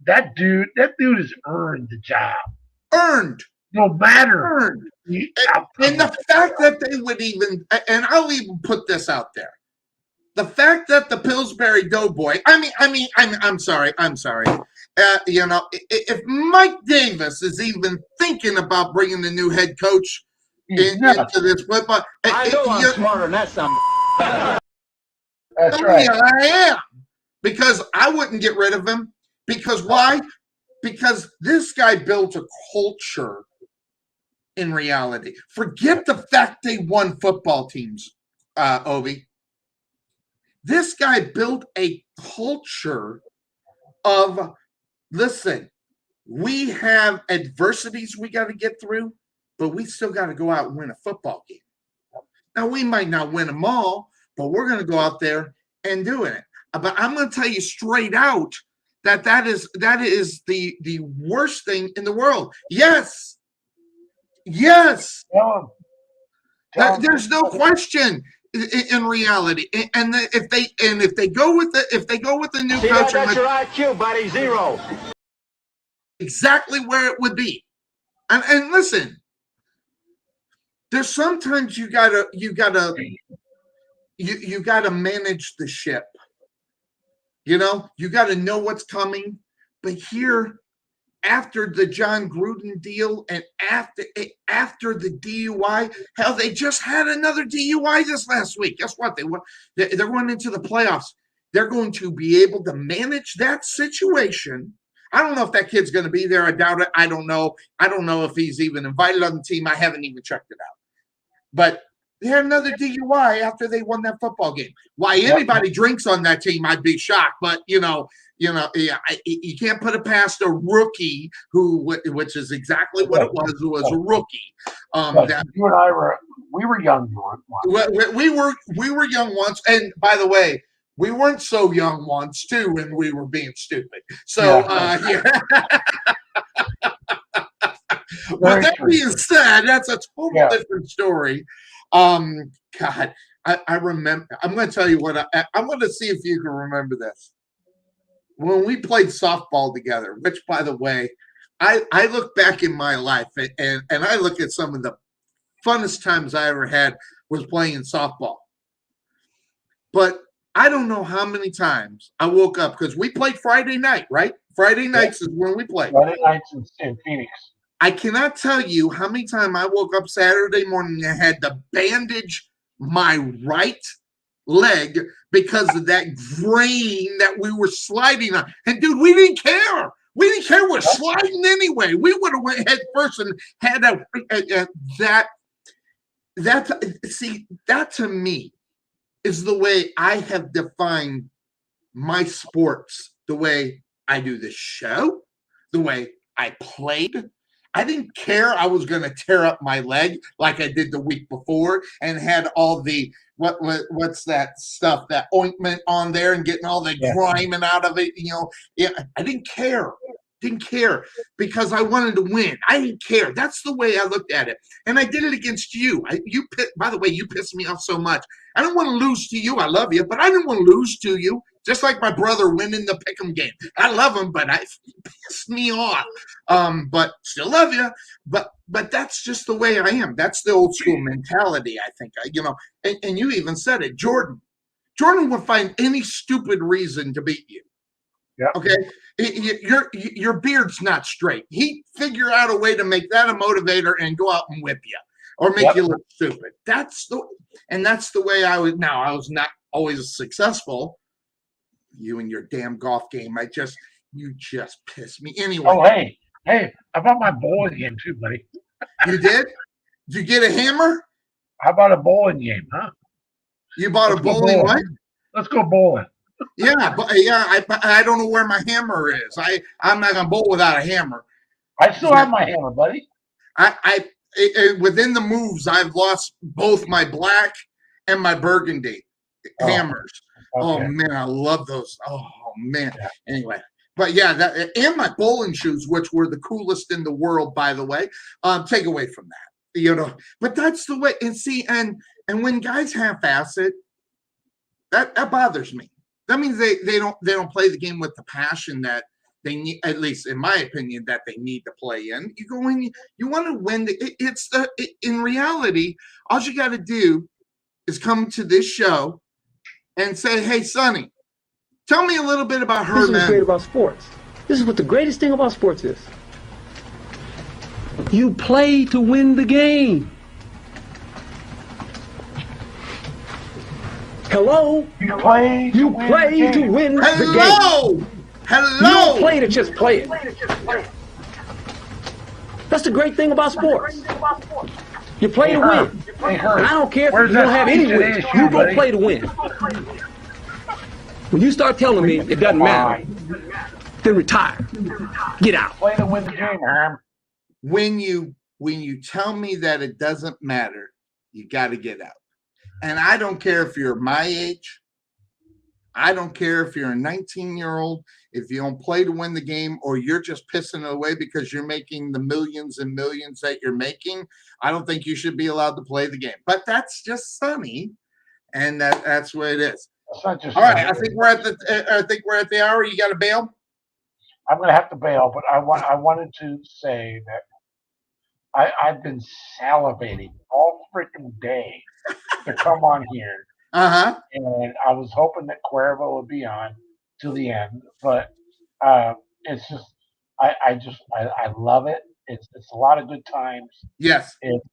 That dude has earned the job. Earned. No matter. Earned. And the fact that they would even, and I'll even put this out there. The fact that the Pillsbury Doughboy, I'm sorry. If Mike Davis is even thinking about bringing the new head coach into this football, I know I'm smarter than that son. That's right. I am, because I wouldn't get rid of him. Because why? Because this guy built a culture. In reality, forget the fact they won football teams, Obi. This guy built a culture of, listen, we have adversities we got to get through, but we still got to go out and win a football game. Now, we might not win them all, but we're going to go out there and do it. But I'm going to tell you straight out that is the worst thing in the world. Yes. There's no question in reality. And if they go with the new coach, that's your IQ, buddy. 0. Exactly where it would be. And listen, there's sometimes you gotta manage the ship. You gotta know what's coming. But here, after the John Gruden deal and after the DUI, hell, they just had another DUI this last week. Guess what? They're going into the playoffs. They're going to be able to manage that situation. I don't know if that kid's going to be there. I doubt it. I don't know. I don't know if he's even invited on the team. I haven't even checked it out. But they had another DUI after they won that football game. Why anybody drinks on that team, I'd be shocked. But, you can't put it past a rookie which is exactly what it was, who was a rookie. You and I we were young once. We were young once, and by the way, we weren't so young once too, when we were being stupid. So, With that being said, that's a total different story. God, I remember. I'm going to tell you what. I'm going to see if you can remember this. When we played softball together, which, by the way, I look back in my life and I look at some of the funnest times I ever had was playing softball. But I don't know how many times I woke up, because we played Friday night, right? Friday nights is when we played. Friday nights in Phoenix. I cannot tell you how many times I woke up Saturday morning and had to bandage my right leg because of that grain that we were sliding on. And dude, we didn't care. We didn't care. We're sliding anyway. We would have went head first and had that to me is the way I have defined my sports, the way I do this show, the way I played. I didn't care I was going to tear up my leg like I did the week before and had all the what's that stuff, that ointment on there and getting all the grime out of it. I didn't care. Didn't care because I wanted to win. I didn't care. That's the way I looked at it. And I did it against you. By the way, you pissed me off so much. I don't want to lose to you. I love you, but I didn't want to lose to you. Just like my brother winning the pick'em game. I love him, but he pissed me off. But still love you. But that's just the way I am. That's the old school mentality, I think. And you even said it. Jordan would find any stupid reason to beat you. Yeah. Okay. Your beard's not straight. He'd figure out a way to make that a motivator and go out and whip you or make you look stupid. That's the way I was. Now, I was not always successful. You and your damn golf game. You just piss me. Anyway. Oh, hey, how about my bowling game too, buddy? You did? Did you get a hammer? How about a bowling game, huh? You bought a bowling what? Let's go bowling. Yeah, but I don't know where my hammer is. I'm not gonna bowl without a hammer. I still have my hammer, buddy. I within the moves, I've lost both my black and my burgundy hammers. Okay. Oh man, I love those. Oh man. Yeah. Anyway, but yeah, and my bowling shoes, which were the coolest in the world, by the way. Take away from that, But that's the way. And see, and when guys half-ass it, that bothers me. That means they don't play the game with the passion that they need, at least in my opinion, that they need to play in. You go in, you want to win. In reality, all you got to do is come to this show and say, "Hey, Sonny, tell me a little bit about her." This is what's great about sports. This is what the greatest thing about sports is. You play to win the game. Hello? You play to win the game. Hello! You don't play to just play it. That's the great thing about sports. You play to win. And I don't care if you don't have any wins. You go play to win. When you start telling me it doesn't matter, then retire. Get out. Play to win the game, Herm. When you tell me that it doesn't matter, you got to get out. And I don't care if you're my age. I don't care if you're a 19-year-old, if you don't play to win the game, or you're just pissing it away because you're making the millions and millions that you're making. I don't think you should be allowed to play the game. But that's just Sonny, and that's what it is. Not just all right, I think we're at the hour. You got to bail. I'm going to have to bail, but I wanted to say that I've been salivating all freaking day to come on here. Uh-huh. And I was hoping that Cuervo would be on till the end, but it's just I love it. It's a lot of good times. Yes. It's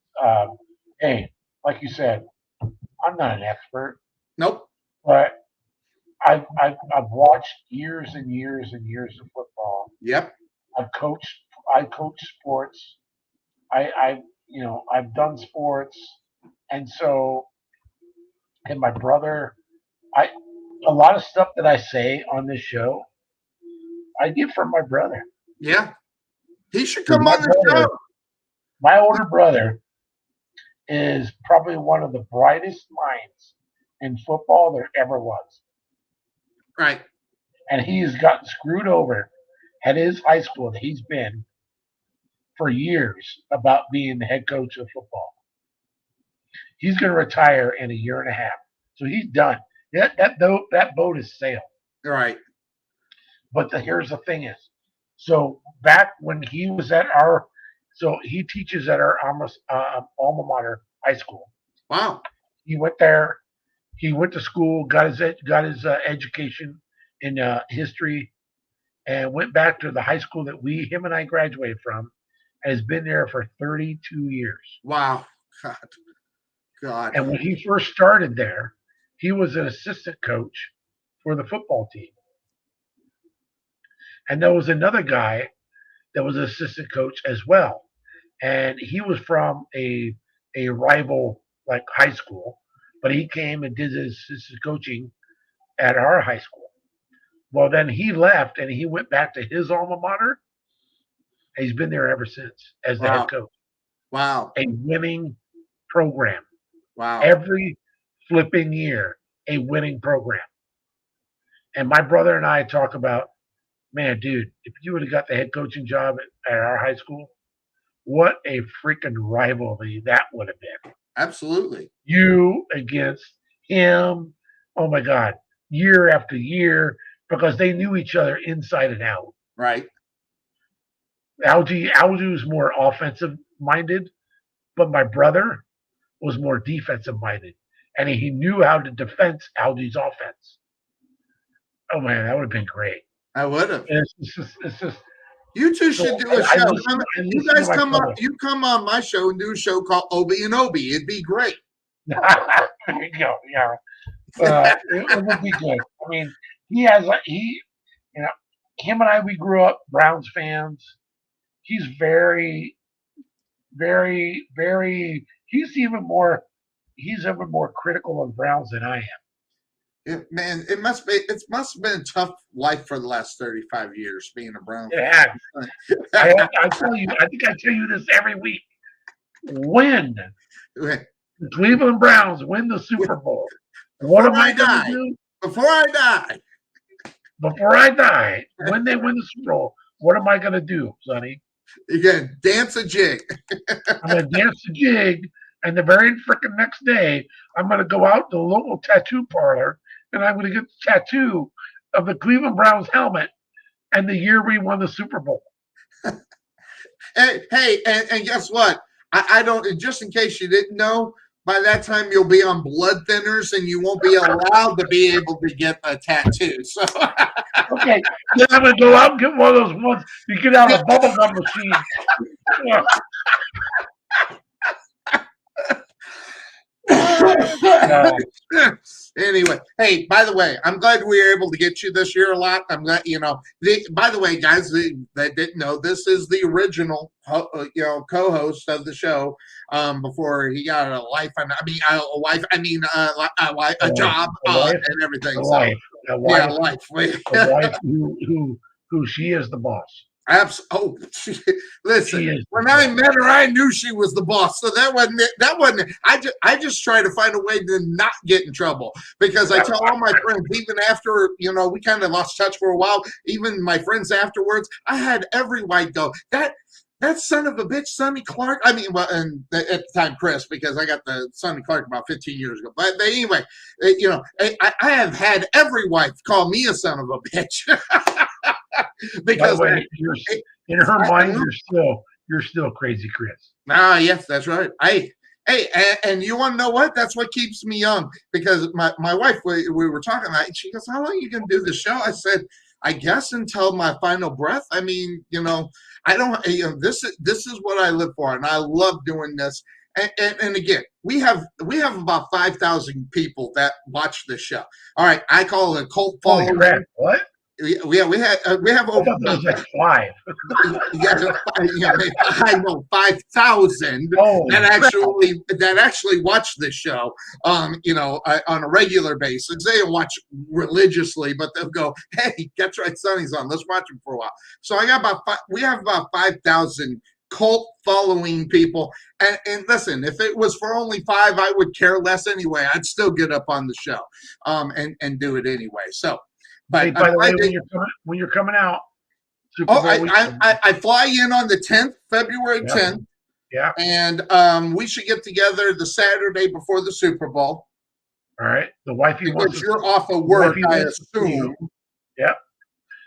hey, like you said, I'm not an expert. Nope. But I've watched years and years and years of football. Yep. I coach sports. I've done sports, and so. And my brother, a lot of stuff that I say on this show, I get from my brother. Yeah. He should come on the show. My older brother is probably one of the brightest minds in football there ever was. Right. And he has gotten screwed over at his high school that he's been for years about being the head coach of football. He's going to retire in a year and a half. So he's done. That boat is sailed. Right. But here's the thing is, so back when he was he teaches at our alma mater high school. Wow. He went there. He went to school, got his education in history, and went back to the high school that him and I graduated from, and has been there for 32 years. Wow. God. And when he first started there, he was an assistant coach for the football team. And there was another guy that was an assistant coach as well. And he was from a rival like high school, but he came and did his assistant coaching at our high school. Well, then he left and he went back to his alma mater. And he's been there ever since as the head coach. Wow. A winning program. Wow. Every flipping year, a winning program. And my brother and I talk about, man, dude, if you would have got the head coaching job at our high school, what a freaking rivalry that would have been. Absolutely. You against him. Oh, my God. Year after year, because they knew each other inside and out. Right. Algie was more offensive-minded, but my brother was more defensive-minded, and he knew how to defend Algie's offense. Oh, man, that would have been great. I would have. It's just you two should do a show. You guys come on. You come on my show and do a show called Obi and Obi. It'd be great. There you go. Yeah, it would be good. I mean, him and I, we grew up Browns fans. He's very, very, very. He's even more critical of Browns than I am. It must have been a tough life for the last 35 years being a Browns. Yeah, I tell you, I think I tell you this every week. When the Cleveland Browns win the Super Bowl, what am I going to do? Before I die, when they win the Super Bowl, what am I going to do, Sonny? You're going to dance a jig. I'm going to dance a jig, and the very freaking next day, I'm going to go out to the local tattoo parlor and I'm going to get the tattoo of the Cleveland Browns helmet and the year we won the Super Bowl. Hey, and guess what? I don't, just in case you didn't know, by that time you'll be on blood thinners and you won't be allowed to be able to get a tattoo. So okay, then I'm going to go out and get one of those ones you get out of a bubblegum machine. Yeah. Anyway, hey, by the way, I'm glad we were able to get you this year a lot. I'm glad, by the way, guys, that didn't know, this is the original, co-host of the show before he got a life, a job and everything. A wife who she is the boss. Listen, when I met her, I knew she was the boss. So that wasn't. I just try to find a way to not get in trouble, because I tell all my friends, even after we kind of lost touch for a while, even my friends afterwards, I had every white go, that son of a bitch, Sonny Clark. I mean, well, and at the time, Chris, because I got the Sonny Clark about 15 years ago. But anyway, I have had every wife call me a son of a bitch. Because way, in her mind, you're still crazy, Chris. Yes, that's right. Hey, and you want to know what? That's what keeps me young. Because my wife, we were talking about it, she goes, "How long are you going to do the show?" I said, "I guess until my final breath." I mean, I don't. This is what I live for, and I love doing this. And again, we have about 5,000 people that watch this show. All right, I call it a cult following. What? We have over like 5. I know 5,000 that actually watch this show. On a regular basis. They don't watch religiously, but they'll go, "Hey, that's right, Sonny's on. Let's watch him for a while." So we have about 5,000 cult following people. And listen, if it was for only 5, I would care less anyway. I'd still get up on the show, and do it anyway. So. But hey, by the way, when you're coming out, Super Bowl I fly in on the 10th, February 10th. Yeah. And we should get together the Saturday before the Super Bowl. All right. The wifey wants to you're off of work, I assume. Yep.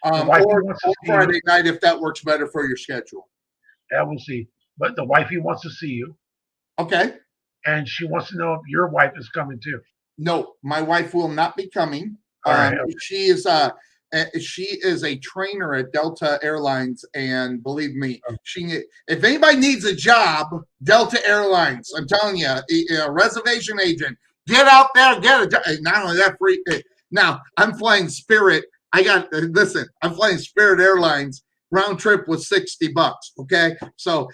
Or Friday night if that works better for your schedule. Yeah, we'll see. But the wifey wants to see you. Okay. And she wants to know if your wife is coming too. No, my wife will not be coming. Right. She is a trainer at Delta Airlines, and believe me, if anybody needs a job, Delta Airlines, I'm telling you, a reservation agent, get out there, get a job. Not only that, free. Now I'm flying Spirit. I'm flying Spirit Airlines. Round trip was $60. Okay, so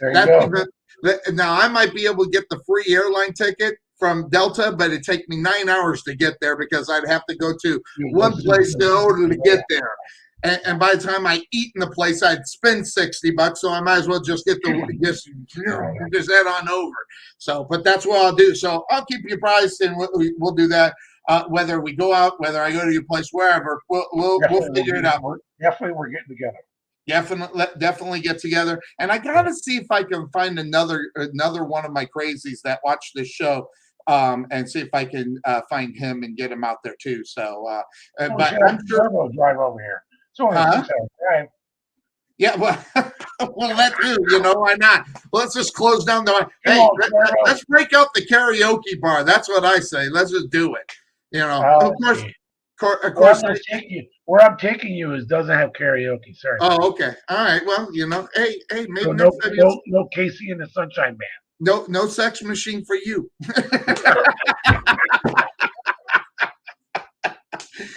now I might be able to get the free airline ticket from Delta, but it'd take me 9 hours to get there because I'd have to go to one place in order to get there. And by the time I eat in the place, I'd spend $60. So I might as well just just head on over. So, but that's what I'll do. So I'll keep you apprised, and we'll do that. Whether we go out, whether I go to your place, wherever, we'll figure it out. Definitely, we're getting together. Definitely get together. And I gotta see if I can find another one of my crazies that watch this show. And see if I can find him and get him out there too. So, but I'm sure we'll drive over here. So, right? Yeah, well, that too. Why not? Let's just close down the. Hey, let's break out the karaoke bar. That's what I say. Let's just do it. Of course. Where I'm taking you doesn't have karaoke. Sorry. Oh, okay. All right. Well, hey, maybe so no Casey and the Sunshine Band. No sex machine for you.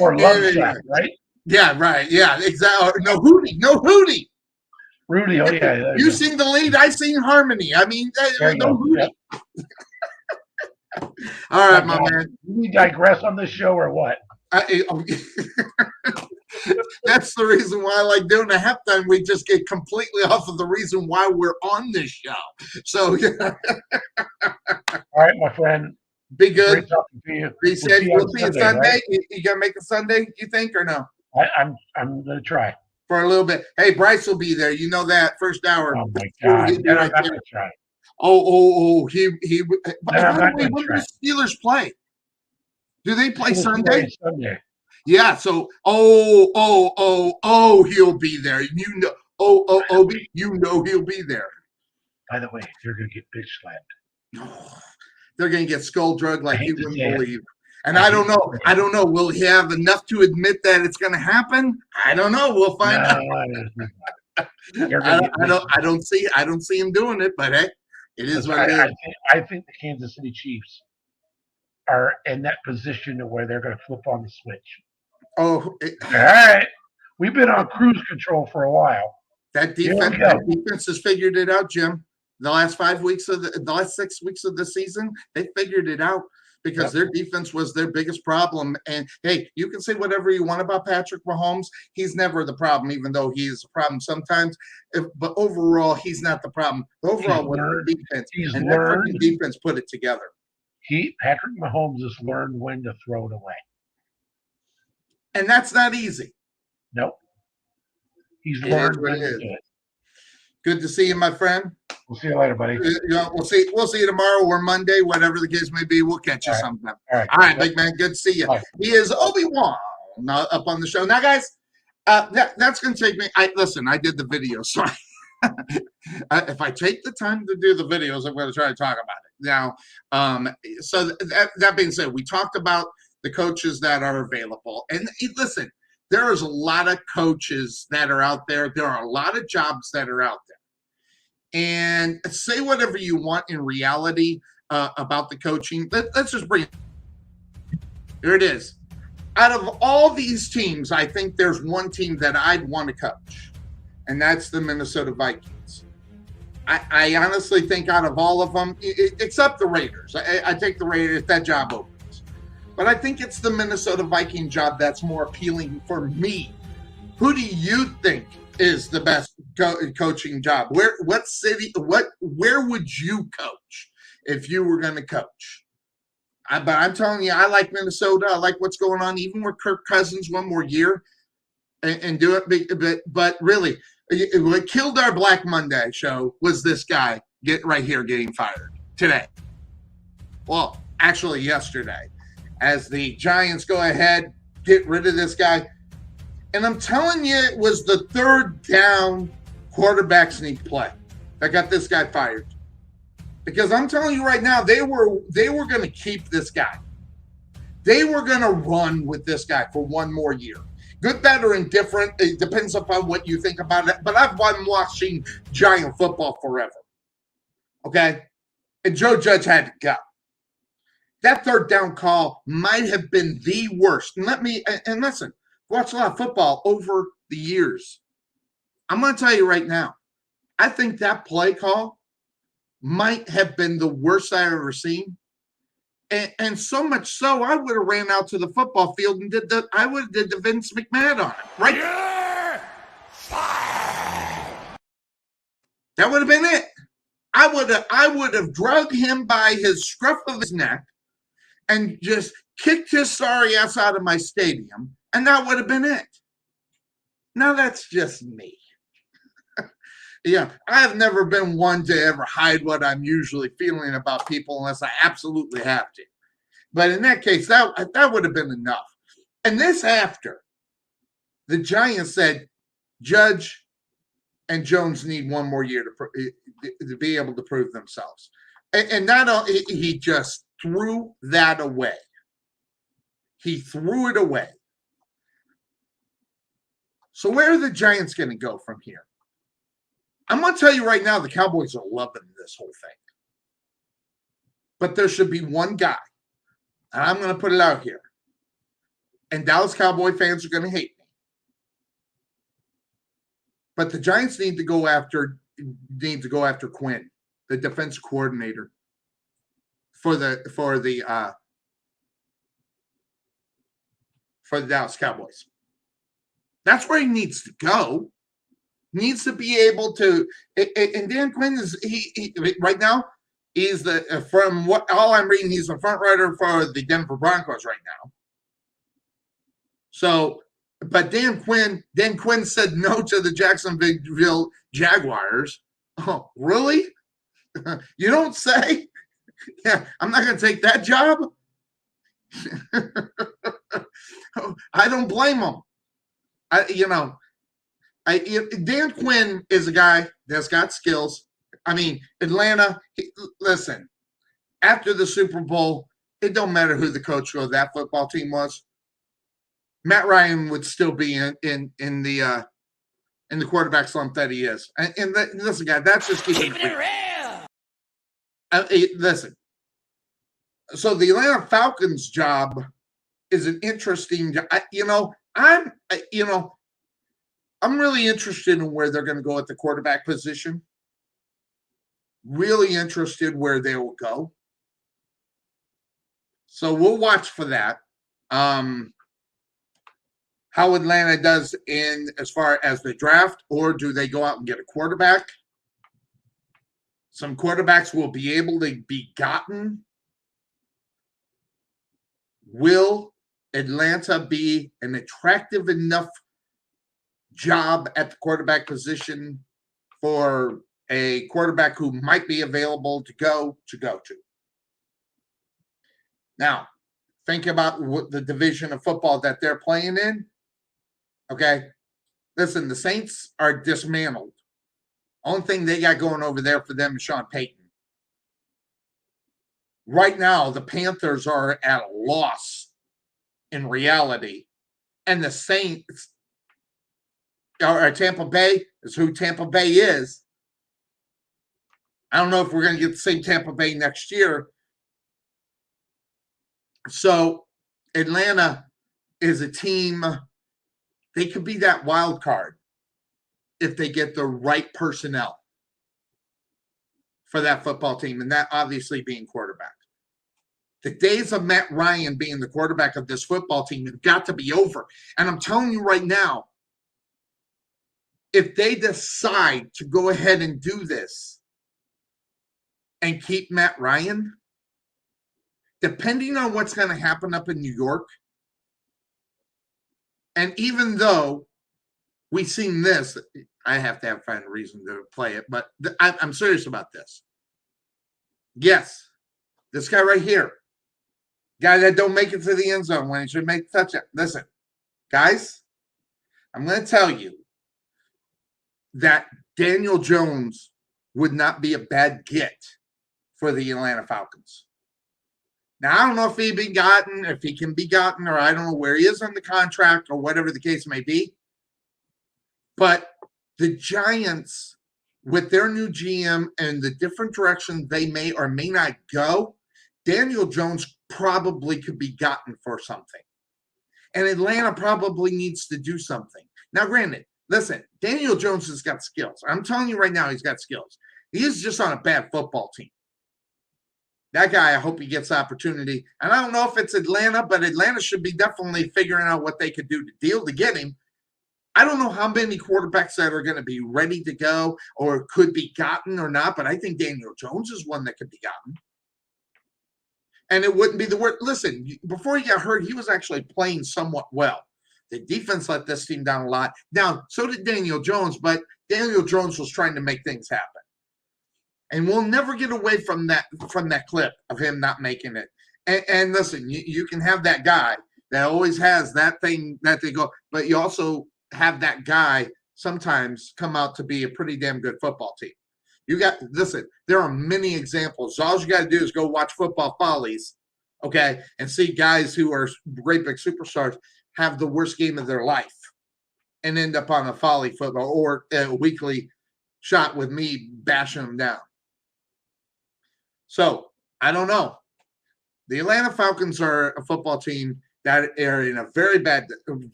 Or Love Shack, right? Yeah, right. Yeah, exactly. No Hootie. Rudy, oh yeah. You sing the lead, I sing harmony. I mean, no Hootie. Yep. All right, my man. We digress on this show or what? That's the reason why I like doing the halftime. We just get completely off of the reason why we're on this show. So, all right, my friend. Be good. Great talking to you. We'll see you Sunday. Right? You gonna make a Sunday? You think or no? I'm gonna try for a little bit. Hey, Bryce will be there. You know that first hour. Oh my God! I'm gonna try. Oh! He. By the way, when do the Steelers play? Do they play Sunday? Sunday? Yeah. So, he'll be there. You know, Obi, you know he'll be there. By the way, they're gonna get bitch slapped. Oh, they're gonna get skull drugged like you wouldn't believe. And I don't know. Will he have enough to admit that it's going to happen? I don't know. We'll find out. I don't see him doing it, but hey, it is what it is. I think the Kansas City Chiefs are in that position to where they're going to flip on the switch. Oh, all right. We've been on cruise control for a while. That defense has figured it out, Jim. The last 6 weeks of the season, they figured it out. Because their defense was their biggest problem. And, hey, you can say whatever you want about Patrick Mahomes. He's never the problem, even though he's a problem sometimes. But overall, he's not the problem. Overall, with their defense. And their defense put it together. Patrick Mahomes has learned when to throw it away. And that's not easy. Nope. He's learned when to do it. Good to see you, my friend. We'll see you later, buddy. We'll see you tomorrow or Monday, whatever the case may be. We'll catch you sometime. All right, big man. Good to see you. Bye. He is Obi-Wan up on the show. Now, guys, that's going to take me. I did the video, so if I take the time to do the videos, I'm going to try to talk about it. Now, so that being said, we talked about the coaches that are available. And listen, there is a lot of coaches that are out there. There are a lot of jobs that are out there. And say whatever you want in reality about the coaching. Let's just bring it. Here it is. Out of all these teams, I think there's one team that I'd want to coach, and that's the Minnesota Vikings. I honestly think out of all of them, except the Raiders, I take the Raiders if that job opens. But I think it's the Minnesota Viking job that's more appealing for me. Who do you think is the best coaching job? Where would you coach if you were going to coach? But I'm telling you, I like Minnesota. I like what's going on, even with Kirk Cousins one more year and do it. But really, what killed our Black Monday show was this guy getting fired today. Well, actually yesterday, as the Giants go ahead, get rid of this guy. And I'm telling you, it was the third down quarterback sneak play that got this guy fired. Because I'm telling you right now, they were going to keep this guy. They were going to run with this guy for one more year. Good, bad, or indifferent. It depends upon what you think about it. But I've been watching Giant football forever. Okay? And Joe Judge had to go. That third down call might have been the worst. And listen, watch a lot of football over the years. I'm going to tell you right now, I think that play call might have been the worst I've ever seen. And so much so, I would have ran out to the football field and did the Vince McMahon on it. Right? Yeah! That would have been it. I would have dragged him by his scruff of his neck and just kicked his sorry ass out of my stadium, and that would have been it. Now that's just me. Yeah, I have never been one to ever hide what I'm usually feeling about people unless I absolutely have to. But in that case, that would have been enough. And this after, the Giants said, Judge and Jones need one more year to be able to prove themselves. And he just threw that away. He threw it away. So where are the Giants going to go from here? I'm going to tell you right now, the Cowboys are loving this whole thing. But there should be one guy, and I'm going to put it out here, and Dallas Cowboy fans are going to hate me. But the Giants need to go after Quinn, the defense coordinator for the Dallas Cowboys. That's where he needs to go. Needs to be able to, and Dan Quinn is he right now. He's from what all I'm reading, he's the front runner for the Denver Broncos right now. So, but Dan Quinn said no to the Jacksonville Jaguars. Oh, really? You don't say? Yeah, I'm not going to take that job. I don't blame him. Dan Quinn is a guy that's got skills. I mean, Atlanta, listen, after the Super Bowl, it don't matter who the coach of that football team was. Matt Ryan would still be in the quarterback slump that he is. And listen, guy, that's just keeping it real. Listen. So the Atlanta Falcons job is an interesting. I'm really interested in where they're going to go at the quarterback position. Really interested where they will go. So we'll watch for that. How Atlanta does in as far as the draft, or do they go out and get a quarterback? Some quarterbacks will be able to be gotten. Will Atlanta be an attractive enough job at the quarterback position for a quarterback who might be available to go to? Now, think about what the division of football that they're playing in. Okay, listen, the Saints are dismantled. Only thing they got going over there for them is Sean Payton. Right now, the Panthers are at a loss in reality. And the Saints, or Tampa Bay, is who Tampa Bay is. I don't know if we're going to get the same Tampa Bay next year. So Atlanta is a team, they could be that wild card if they get the right personnel for that football team, and that obviously being quarterback. The days of Matt Ryan being the quarterback of this football team have got to be over. And I'm telling you right now, if they decide to go ahead and do this and keep Matt Ryan, depending on what's going to happen up in New York, and even though we've seen this, I have to find a reason to play it, but I'm serious about this. Yes, this guy right here, guy that don't make it to the end zone when he should make the touchdown. Listen, guys, I'm going to tell you that Daniel Jones would not be a bad get for the Atlanta Falcons. Now, I don't know if he can be gotten, or I don't know where he is on the contract or whatever the case may be. But the Giants, with their new GM and the different directions they may or may not go, Daniel Jones probably could be gotten for something. And Atlanta probably needs to do something. Now, granted, listen, Daniel Jones has got skills. I'm telling you right now, he's got skills. He is just on a bad football team. That guy, I hope he gets the opportunity. And I don't know if it's Atlanta, but Atlanta should be definitely figuring out what they could do to deal to get him. I don't know how many quarterbacks that are going to be ready to go or could be gotten or not, but I think Daniel Jones is one that could be gotten. And it wouldn't be the worst. Listen, before he got hurt, he was actually playing somewhat well. The defense let this team down a lot. Now, so did Daniel Jones, but Daniel Jones was trying to make things happen. And we'll never get away from that clip of him not making it. And listen, you can have that guy that always has that thing that they go, but you also have that guy sometimes come out to be a pretty damn good football team. Listen, there are many examples. All you got to do is go watch Football Follies, okay, and see guys who are great big superstars have the worst game of their life and end up on a Folly football or a weekly shot with me bashing them down. So, I don't know. The Atlanta Falcons are a football team that are in a very bad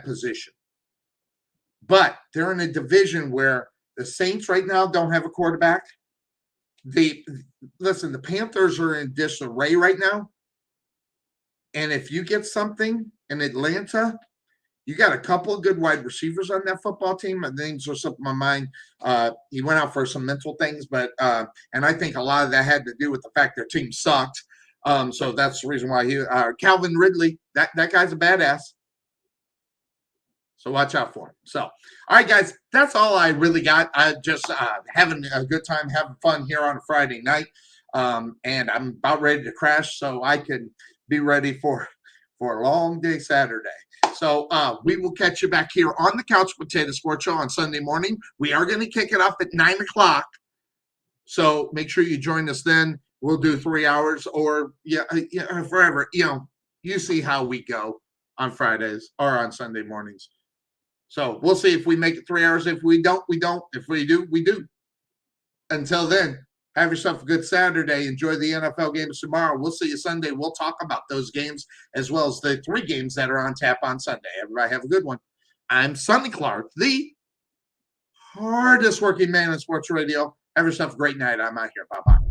position. But they're in a division where the Saints right now don't have a quarterback. The Panthers are in disarray right now. And if you get something in Atlanta, you got a couple of good wide receivers on that football team. I think there's something in my mind. He went out for some mental things, but and I think a lot of that had to do with the fact their team sucked. So that's the reason why Calvin Ridley, that guy's a badass. So watch out for him. So, all right, guys, that's all I really got. I just having a good time, having fun here on a Friday night. And I'm about ready to crash so I can be ready for a long day Saturday. So we will catch you back here on the Couch Potato Sports Show on Sunday morning. We are going to kick it off at 9 o'clock. So make sure you join us then. We'll do 3 hours or forever. You see how we go on Fridays or on Sunday mornings. So we'll see if we make it 3 hours. If we don't, we don't. If we do, we do. Until then, have yourself a good Saturday. Enjoy the NFL games tomorrow. We'll see you Sunday. We'll talk about those games as well as the 3 games that are on tap on Sunday. Everybody have a good one. I'm Sonny Clark, the hardest working man in sports radio. Have yourself a great night. I'm out here. Bye-bye.